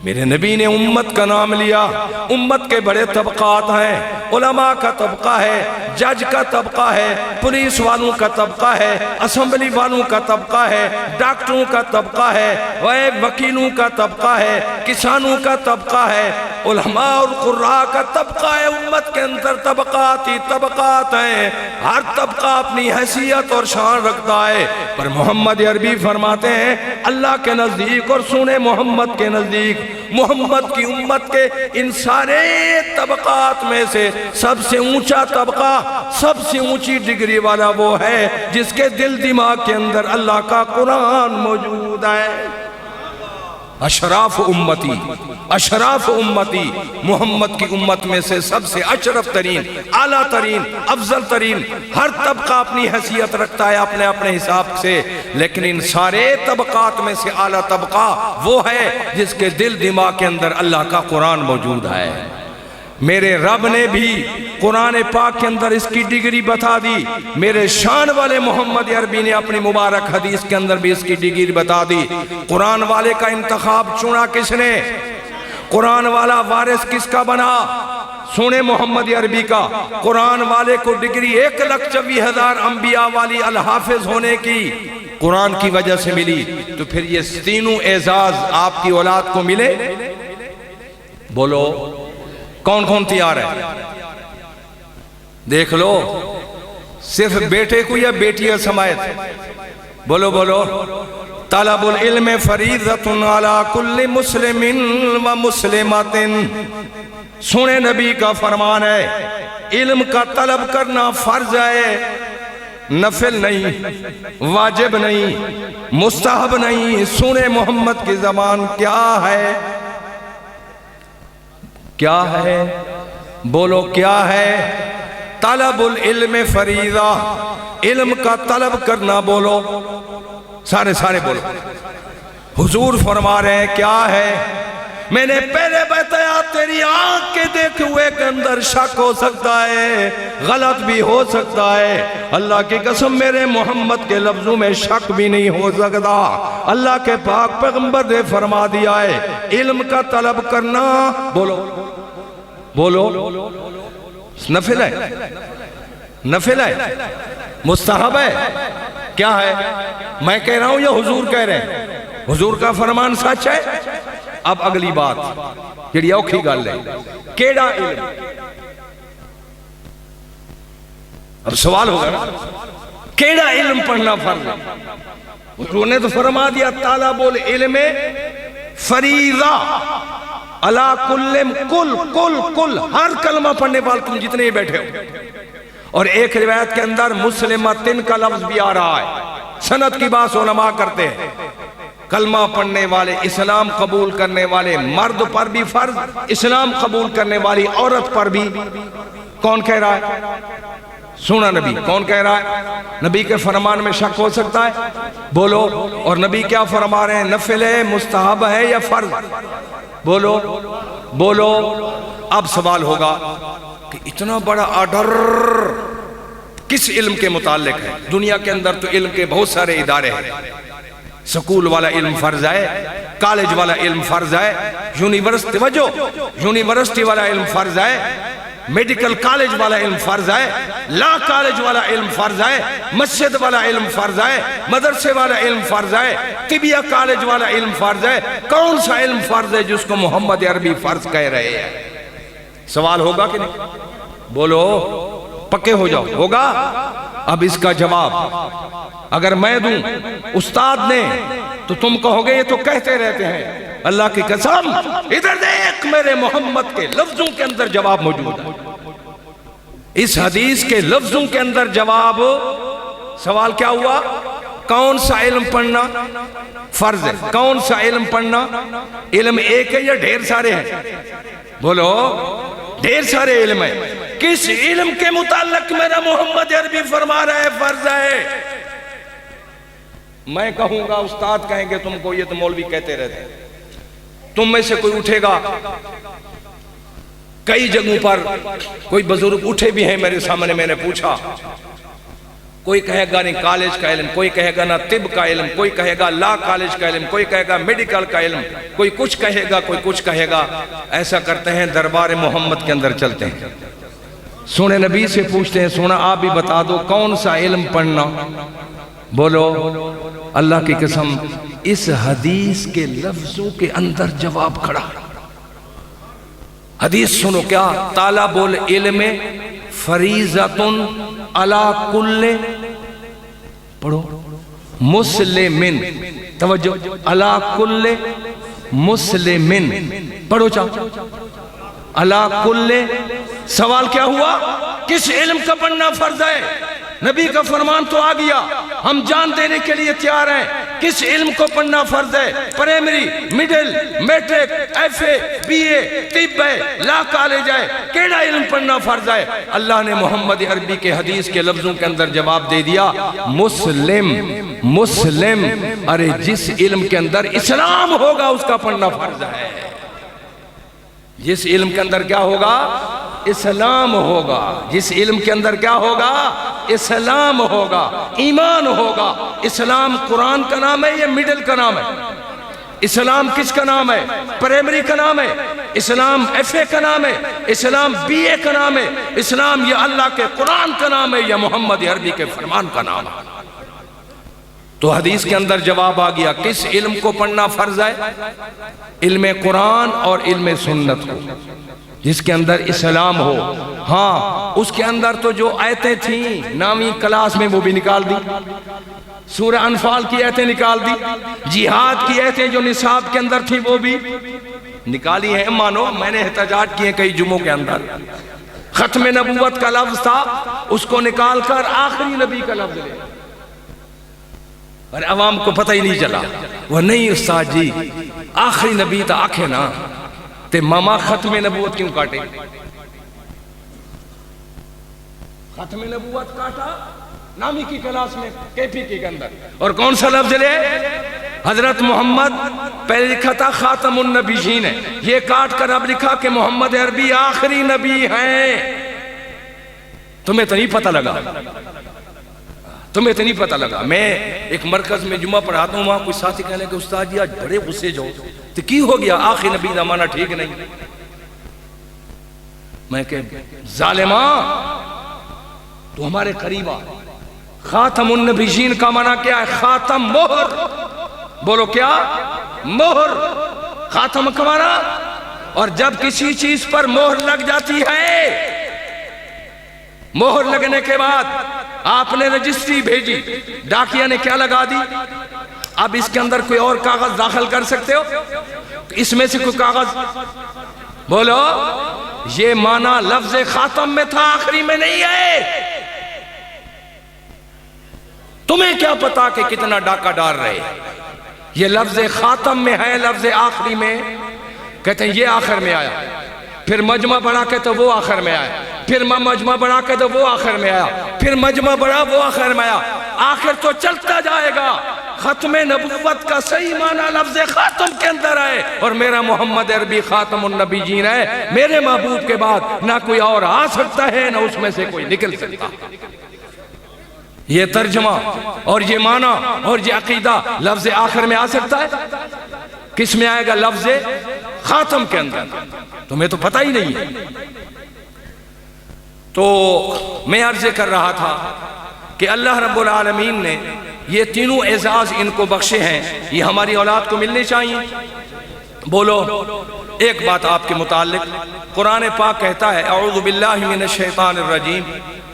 میرے نبی نے امت کا نام لیا۔ امت کے بڑے طبقات ہیں، علماء کا طبقہ ہے، جج کا طبقہ ہے، پولیس والوں کا طبقہ ہے، اسمبلی والوں کا طبقہ ہے، ڈاکٹروں کا طبقہ ہے، وکیلوں کا طبقہ ہے، کسانوں کا طبقہ ہے، علماء اور قراء کا طبقہ ہے۔ امت کے اندر طبقات ہی طبقات ہیں، ہر طبقہ اپنی حیثیت اور شان رکھتا ہے، پر محمد عربی فرماتے ہیں اللہ کے نزدیک اور سونے محمد کے نزدیک محمد کی امت کے ان سارے طبقات میں سے سب سے اونچا طبقہ، سب سے اونچی ڈگری والا وہ ہے جس کے دل دماغ کے اندر اللہ کا قرآن موجود ہے۔ اشراف امتی، اشراف امتی، محمد کی امت میں سے سب سے اشرف ترین، اعلیٰ ترین، افضل ترین، ہر طبقہ اپنی حیثیت رکھتا ہے اپنے اپنے حساب سے، لیکن ان سارے طبقات میں سے اعلیٰ طبقہ وہ ہے جس کے دل دماغ کے اندر اللہ کا قرآن موجود ہے۔ میرے رب نے بھی قرآن پاک کے اندر اس کی ڈگری بتا دی، میرے شان والے محمد عربی نے اپنی مبارک حدیث کے اندر بھی اس کی ڈگری بتا دی۔ قرآن والے کا انتخاب چنا کس نے؟ قرآن والا وارث کس کا بنا؟ سونے محمد عربی کا۔ قرآن والے کو ڈگری 1,24,000 انبیاء والی الحافظ ہونے کی قرآن کی وجہ سے ملی، تو پھر یہ تینوں اعزاز آپ کی اولاد کو ملے؟ بولو کون کون تیار ہے؟ دیکھ لو، صرف بیٹے کو یا بیٹیاں سمائے؟ بولو بولو، طلب العلم فریضۃ علی کل مسلم و مسلمۃ، سنے نبی کا فرمان ہے علم کا طلب کرنا فرض ہے، نفل نہیں، واجب نہیں، مستحب نہیں۔ سنے محمد کی زبان کیا ہے؟ کیا ہے؟ بولو کیا ہے؟ طلب العلم فریضہ، علم کا طلب کرنا، بولو سارے بولو۔ حضور فرما رہے ہیں کیا ہے؟ میں نے پہلے بتایا تیری آنکھ کے دیکھے ہوئے کے اندر شک ہو سکتا ہے، غلط بھی ہو سکتا ہے، اللہ کی قسم میرے محمد کے لفظوں میں شک بھی نہیں ہو سکتا۔ اللہ کے پاک پیغمبر نے فرما دیا ہے علم کا طلب کرنا، بولو نفل ہے، نفل ہے، مستحب ہے، کیا ہے؟ میں کہہ رہا ہوں یا حضور کہہ رہے ہیں؟ حضور کا فرمان سچ ہے۔ اب اگلی بات جڑی اوکھی گل ہے، کیڑا علم؟ اب سوال ہوگا نا، کیڑا علم پڑھنا فرض ہے؟ حضور نے تو فرما دیا طالب العلم فریضہ علی کل ہر کلمہ پڑھنے والے تم جتنے بیٹھے ہو۔ اور ایک روایت کے اندر مسلمتن کا لفظ بھی آ رہا ہے، سند کی بات علماء کرتے ہیں۔ کلمہ پڑھنے والے، اسلام قبول کرنے والے مرد پر بھی فرض، اسلام قبول کرنے والی عورت پر بھی۔ کون کہہ رہا ہے؟ سنا نبی، کون کہہ رہا ہے؟ نبی کے فرمان میں شک ہو سکتا ہے؟ بولو۔ اور نبی کیا فرما رہے ہیں؟ نفل ہے، مستحب ہے یا فرض؟ بولو۔ اب سوال ہوگا کہ اتنا بڑا آرڈر کس علم کے متعلق ہے؟ دنیا کے اندر تو علم کے بہت سارے ادارے ہیں، سکول والا علم فرض ہے، کالج والا علم فرض ہے، یونیورسٹی والا علم فرض ہے، میڈیکل کالج والا علم فرض ہے، لا کالج والا علم فرض ہے، مسجد والا علم فرض ہے، مدرسے والا علم فرض ہے، طبیہ کالج والا علم فرض ہے۔ کون سا علم فرض ہے جس کو محمد عربی فرض کہہ رہے ہیں؟ سوال ہوگا کہ نہیں؟ بولو، پکے ہو جاؤ، ہوگا؟ اب اس کا جواب اگر میں دوں استاد نے تو تم کہو گے یہ تو کہتے رہتے ہیں۔ اللہ کی قسم ادھر دیکھ، میرے محمد کے لفظوں کے اندر جواب موجود ہے، اس حدیث کے لفظوں کے اندر جواب۔ سوال کیا ہوا؟ کون سا علم پڑھنا فرض ہے؟ کون سا علم پڑھنا؟ علم ایک ہے یا ڈھیر سارے ہیں؟ بولو، ڈھیر سارے علم ہیں۔ کس علم کے متعلق میرا محمد عربی فرما رہا ہے فرض ہے؟ میں کہوں گا، استاد کہیں گے تم کو یہ تو مولوی کہتے رہتے ہیں۔ تم میں سے کوئی اٹھے گا، کئی جگہوں پر کوئی بزرگ اٹھے بھی ہیں میرے سامنے، میں نے پوچھا، کوئی کہے گا نہیں کالج کا علم، کوئی کہے گا نہ طب کا علم، کوئی کہے گا لا کالج کا علم، کوئی کہے گا میڈیکل کا علم، کوئی کچھ کہے گا، کوئی کچھ کہے گا۔ ایسا کرتے ہیں دربار محمد کے اندر چلتے ہیں، سونے نبی سے پوچھتے ہیں، سونا آپ بھی بتا دو کون سا علم پڑھنا؟ بولو۔ اللہ کی قسم اس حدیث کے لفظوں کے اندر جواب کھڑا۔ حدیث سنو کیا؟ طالب العلم فریضۃ علی کل، پڑھو، مسلمن، توجہ، علی کل مسلمن، پڑھو چاہو، علی کل۔ سوال کیا ہوا؟ کس علم کا پڑھنا فرض ہے؟ نبی کا فرمان تو آ گیا، ہم جان دینے کے لیے تیار ہیں۔ کس علم کو پڑھنا فرض ہے؟ Primary, middle, matric, F A, B A, طب ہے، لا کالج ہے، کیڑا علم پڑھنا فرض ہے؟ اللہ نے محمد عربی کے حدیث کے لفظوں کے اندر جواب دے دیا، مسلم۔ ارے جس علم کے اندر اسلام ہوگا اس کا پڑھنا فرض ہے۔ جس علم کے اندر کیا ہوگا؟ اسلام ہوگا۔ جس علم کے اندر کیا ہوگا؟ اسلام ہوگا، ایمان ہوگا۔ اسلام قرآن کا نام ہے یا مڈل کا نام ہے؟ اسلام کس کا نام ہے؟ پرائمری کا نام ہے؟ اسلام ایف اے کا نام ہے؟ اسلام بی اے کا نام ہے؟ اسلام یہ اللہ کے قرآن کا نام ہے یا محمد عربی کے فرمان کا نام ہے؟ تو حدیث کے اندر جواب آ گیا، کس علم کو پڑھنا فرض ہے؟ علم قرآن اور علم سنت کو، جس کے اندر اسلام ہو۔ ہاں اس کے اندر تو جو آیتیں تھیں نامی کلاس میں وہ بھی نکال دی، سورہ انفال کی آیتیں نکال دی، جہاد کی آیتیں جو نصاب کے اندر تھیں وہ بھی نکالی ہیں۔ مانو میں نے احتجاج کیے کئی جمعوں کے اندر، ختم نبوت کا لفظ تھا اس کو نکال کر آخری نبی کا لفظ لے، اور عوام کو پتہ ہی نہیں چلا۔ وہ نہیں استاد جی، آخری نبی تو آنکھیں نا، تے ماما ختم نبوت کیوں کاٹے؟ ختم نبوت کاٹا نامی کی کلاس میں KP کے اندر، اور کون سا لفظ لے؟ حضرت محمد، پہلے لکھا تھا خاتم النبیین ہے، یہ کاٹ کر اب لکھا کہ محمد عربی آخری نبی ہیں۔ تمہیں تو نہیں پتہ لگا، تمہیں تو نہیں پتہ لگا۔ میں ایک مرکز میں جمعہ پڑھاتا ہوں، وہاں کوئی ساتھی کہنے کہ استاد جی آج بڑے غصے جو تو کی ہو گیا؟ آخری نبی کا معنی ٹھیک نہیں۔ میں کہ ظالماں تو ہمارے قریب آ، خاتم النبیین کا معنی کیا ہے؟ خاتم، مہر۔ بولو کیا؟ مہر۔ خاتم کا معنی، اور جب کسی چیز پر مہر لگ جاتی ہے، مہر لگنے کے بعد آپ نے رجسٹری بھیجی، ڈاکیا نے کیا لگا دی؟ اب اس کے اندر کوئی اور کاغذ داخل کر سکتے ہو؟ اس میں سے کوئی کاغذ بولو، یہ معنی لفظ خاتم میں تھا، آخری میں نہیں ہے۔ تمہیں کیا پتا کہ کتنا ڈاکہ ڈال رہے؟ یہ لفظ خاتم میں ہے، لفظ آخری میں کہتے ہیں یہ آخر میں آیا، پھر مجمع بڑھا کے تو وہ آخر میں آیا، پھر مجمع بڑھا کے تو وہ آخر میں آیا، پھر مجمع بڑھا وہ آخر میں آیا، آخر تو چلتا جائے گا۔ ختم نبوت کا صحیح معنی لفظ خاتم کے اندر ہے، اور میرا محمد عربی خاتم النبیین ہے۔ میرے محبوب کے بعد نہ کوئی اور آ سکتا ہے، نہ اس میں سے کوئی نکل سکتا۔ یہ ترجمہ اور یہ معنی اور یہ عقیدہ لفظ آخر میں آ سکتا ہے؟ کس میں آئے گا؟ لفظ خاتم کے اندر۔ تمہیں تو پتہ ہی نہیں ہے۔ تو میں عرض کر رہا تھا کہ اللہ رب العالمین نے یہ تینوں اعزاز ان کو بخشے ہیں، یہ ہماری اولاد کو ملنے چاہیے۔ بولو ایک بات آپ کے متعلق، قرآن پاک کہتا ہے اعوذ باللہ من الشیطان الرجیم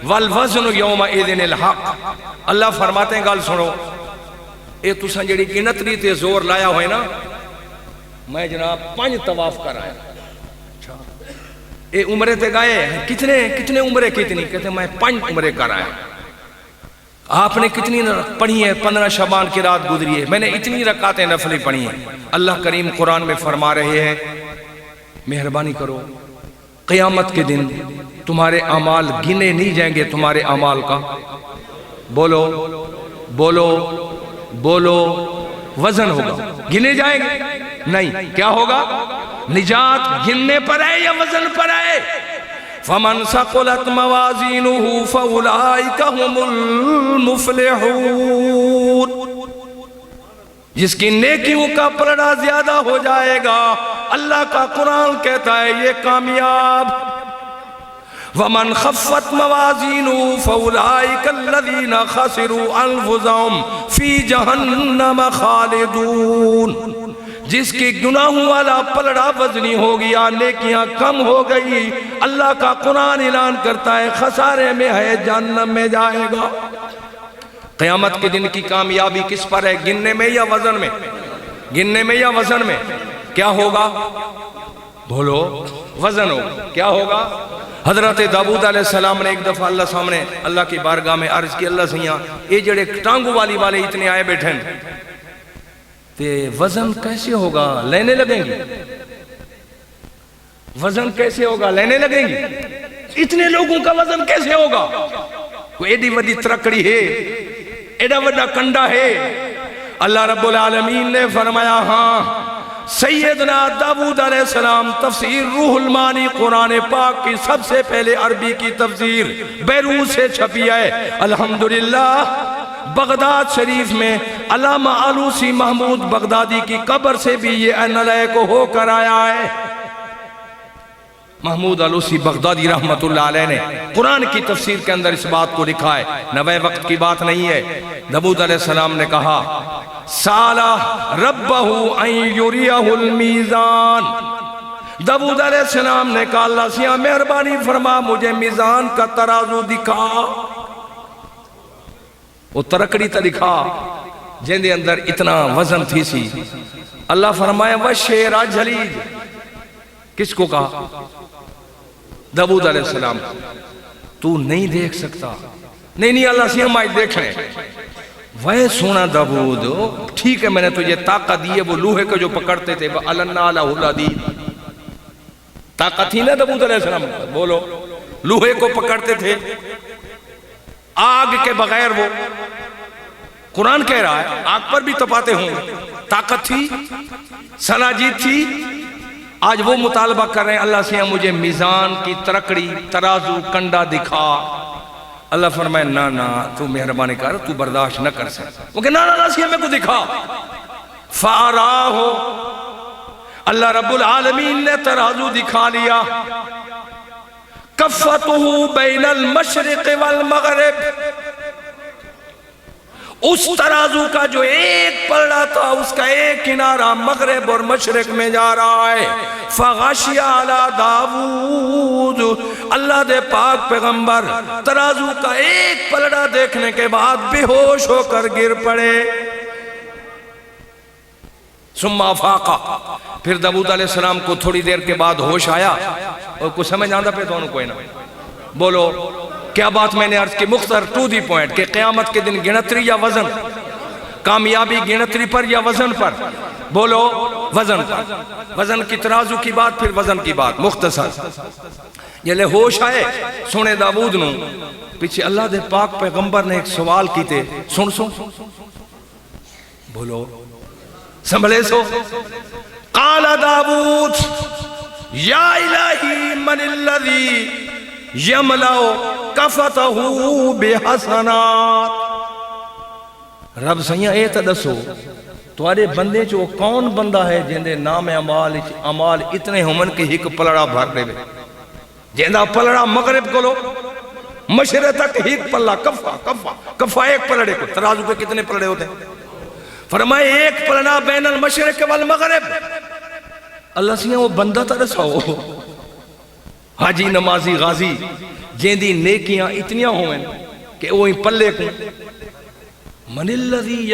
والوزن یومئذ الحق۔ اللہ فرماتے ہیں گل سنو، اے تساں جڑی گنتری تے زور لایا ہوئے نا، میں جناب 5 طواف کر آیا۔ اے عمرے تے گئے، کتنے عمرے کتنی؟ کہتے ہیں میں 5 عمرے کر آیا۔ آپ نے کتنی پڑھی ہے؟ 15 شعبان کی رات گزری ہے، میں نے اتنی رکعتیں نفلی پڑھی ہیں۔ اللہ کریم قرآن میں فرما رہے ہیں مہربانی کرو، قیامت کے دن تمہارے اعمال گنے نہیں جائیں گے، تمہارے اعمال کا بولو بولو بولو وزن ہوگا، گنے جائیں گے نہیں، کیا ہوگا؟ نجات گننے پر ہے یا وزن پر ہے؟ فَمَنْ ثَقُلَتْ مَوَازِينُهُ فَأُولَئِكَ هُمُ الْمُفْلِحُونَ۔ جس کی نیکیوں کا پلڑا زیادہ ہو جائے گا، اللہ کا قرآن کہتا ہے یہ کامیاب۔ وَمَنْ خَفَّتْ مَوَازِينُهُ فَأُولَئِكَ الَّذِينَ خَسِرُوا أَنفُسَهُمْ فِي جَهَنَّمَ خَالِدُونَ۔ جس کی گناہوں والا پلڑا وزنی ہو گیا، نیکیاں کم ہو گئی، اللہ کا قرآن اعلان کرتا ہے خسارے میں ہے، جہنم میں جائے گا۔ قیامت کے دن کی کامیابی کس پر ہے؟ گننے میں یا وزن میں؟ گننے میں یا وزن میں؟ کیا ہوگا؟ بولو وزن ہوگا۔ کیا ہوگا؟ حضرت داؤد علیہ السلام نے ایک دفعہ اللہ سامنے اللہ کی بارگاہ میں عرض کی، اللہ سیاں یہ جڑے ٹانگوں والی والے اتنے آئے بیٹھے ہیں تے وزن کیسے ہوگا؟ لینے لگیں گی؟ وزن کیسے ہوگا؟ لینے لگیں گی؟ اتنے لوگوں کا وزن کیسے ہوگا؟ کوئی ایڈی وڈی ترکڑی ہے، ایڈا وڈا کنڈا ہے۔ اللہ رب العالمین نے فرمایا ہاں، سیدنا داؤد علیہ السلام تفسیر روح المانی قرآن پاک کی سب سے پہلے عربی کی تفسیر بیروت سے چھپی ہے۔ الحمدللہ بغداد شریف میں علامہ آلوسی محمود بغدادی کی قبر سے بھی یہ نلے کو ہو کر آیا ہے۔ محمود آلوسی بغدادی رحمت اللہ علیہ نے قرآن کی تفسیر کے اندر اس بات کو لکھا ہے، نوے وقت کی بات نہیں ہے۔ داؤد علیہ السلام نے کہا سالہ ربہ ان یریہ المیزان۔ داؤد علیہ السلام نے کہا اللہ سیاں مہربانی فرما مجھے میزان کا ترازو دکھا۔ وہ ترکڑی تا دکھا جن دے اندر اتنا وزن تھی سی۔ اللہ فرمایا وشیرہ جلیج، کس کو کہا؟ داؤد علیہ السلام۔ تو نہیں دیکھ سکتا؟ نہیں اللہ سے ہم آج دیکھ رہے ہیں۔ وہ سونا داؤد، ٹھیک ہے میں نے تجھے طاقت دی ہے، وہ لوہے کو جو پکڑتے تھے وَأَلَنَّا لَهُ الْحَدِيدَ، طاقت تھی نا داؤد علیہ السلام، بولو، لوہے کو پکڑتے تھے آگ کے بغیر، وہ قرآن کہہ رہا ہے آگ پر بھی تپاتے ہوں، طاقت تھی، صلاحیت تھی۔ آج وہ مطالبہ کر رہے ہیں اللہ سے مجھے میزان کی ترکڑی، ترازو، کنڈا دکھا۔ اللہ فرمائے نا نا تو مہربانی کر، تو برداشت نہ کر سکتا، وہ کہ نا نا نا میں کو دکھا۔ فَأَرَاهُ، اللہ رب العالمین نے ترازو دکھا لیا۔ کَفَّتُهُ بَيْنَ الْمَشْرِقِ وَالْمَغْرِبِ، اس ترازو کا جو ایک پلڑا تھا اس کا ایک کنارہ مغرب اور مشرق میں جا رہا ہے۔ فَغَشِيَ عَلَى داود، اللہ دے پاک پیغمبر ترازو کا ایک پلڑا دیکھنے کے بعد بے ہوش ہو کر گر پڑے۔ ثم افاق، پھر داود علیہ السلام کو تھوڑی دیر کے بعد ہوش آیا، اور کچھ سمجھ آندہ پہ تو کوئی نہ، بولو کیا بات میں نے عرض کی، مختصر ٹو دی پوائنٹ، کہ قیامت کے دن گنتری یا وزن، کامیابی گنتری پر یا وزن پر، بولو وزن پر، وزن کی ترازو کی بات، پھر وزن کی بات، مختصر جلے ہوش آئے سنے داود نو، پیچھے اللہ دے پاک پیغمبر نے ایک سوال کیتے، سن بولو سنبھلے سو۔ قال داود یا الہی من الذی یملأ کفتہ بحسنات، رب سیاں اے تا دسو توارے بندے جو کون بندہ ہے جن دے نام عمال اتنے ہمن کے ہک پلڑا بھر دے، جن دا پلڑا مغرب کو لو مشرق تک ہک پلڑا، کفا ایک پلڑے کو، ترازو کے کتنے پلڑے ہوتے ہیں؟ فرمائے ایک پلڑا بین المشرق والمغرب۔ اللہ سیاں وہ بندہ تا دسو حاجی نمازی غازی جن دی نیکیاں اتنیاں ہوئیں کہ وہی پلے کو من الذی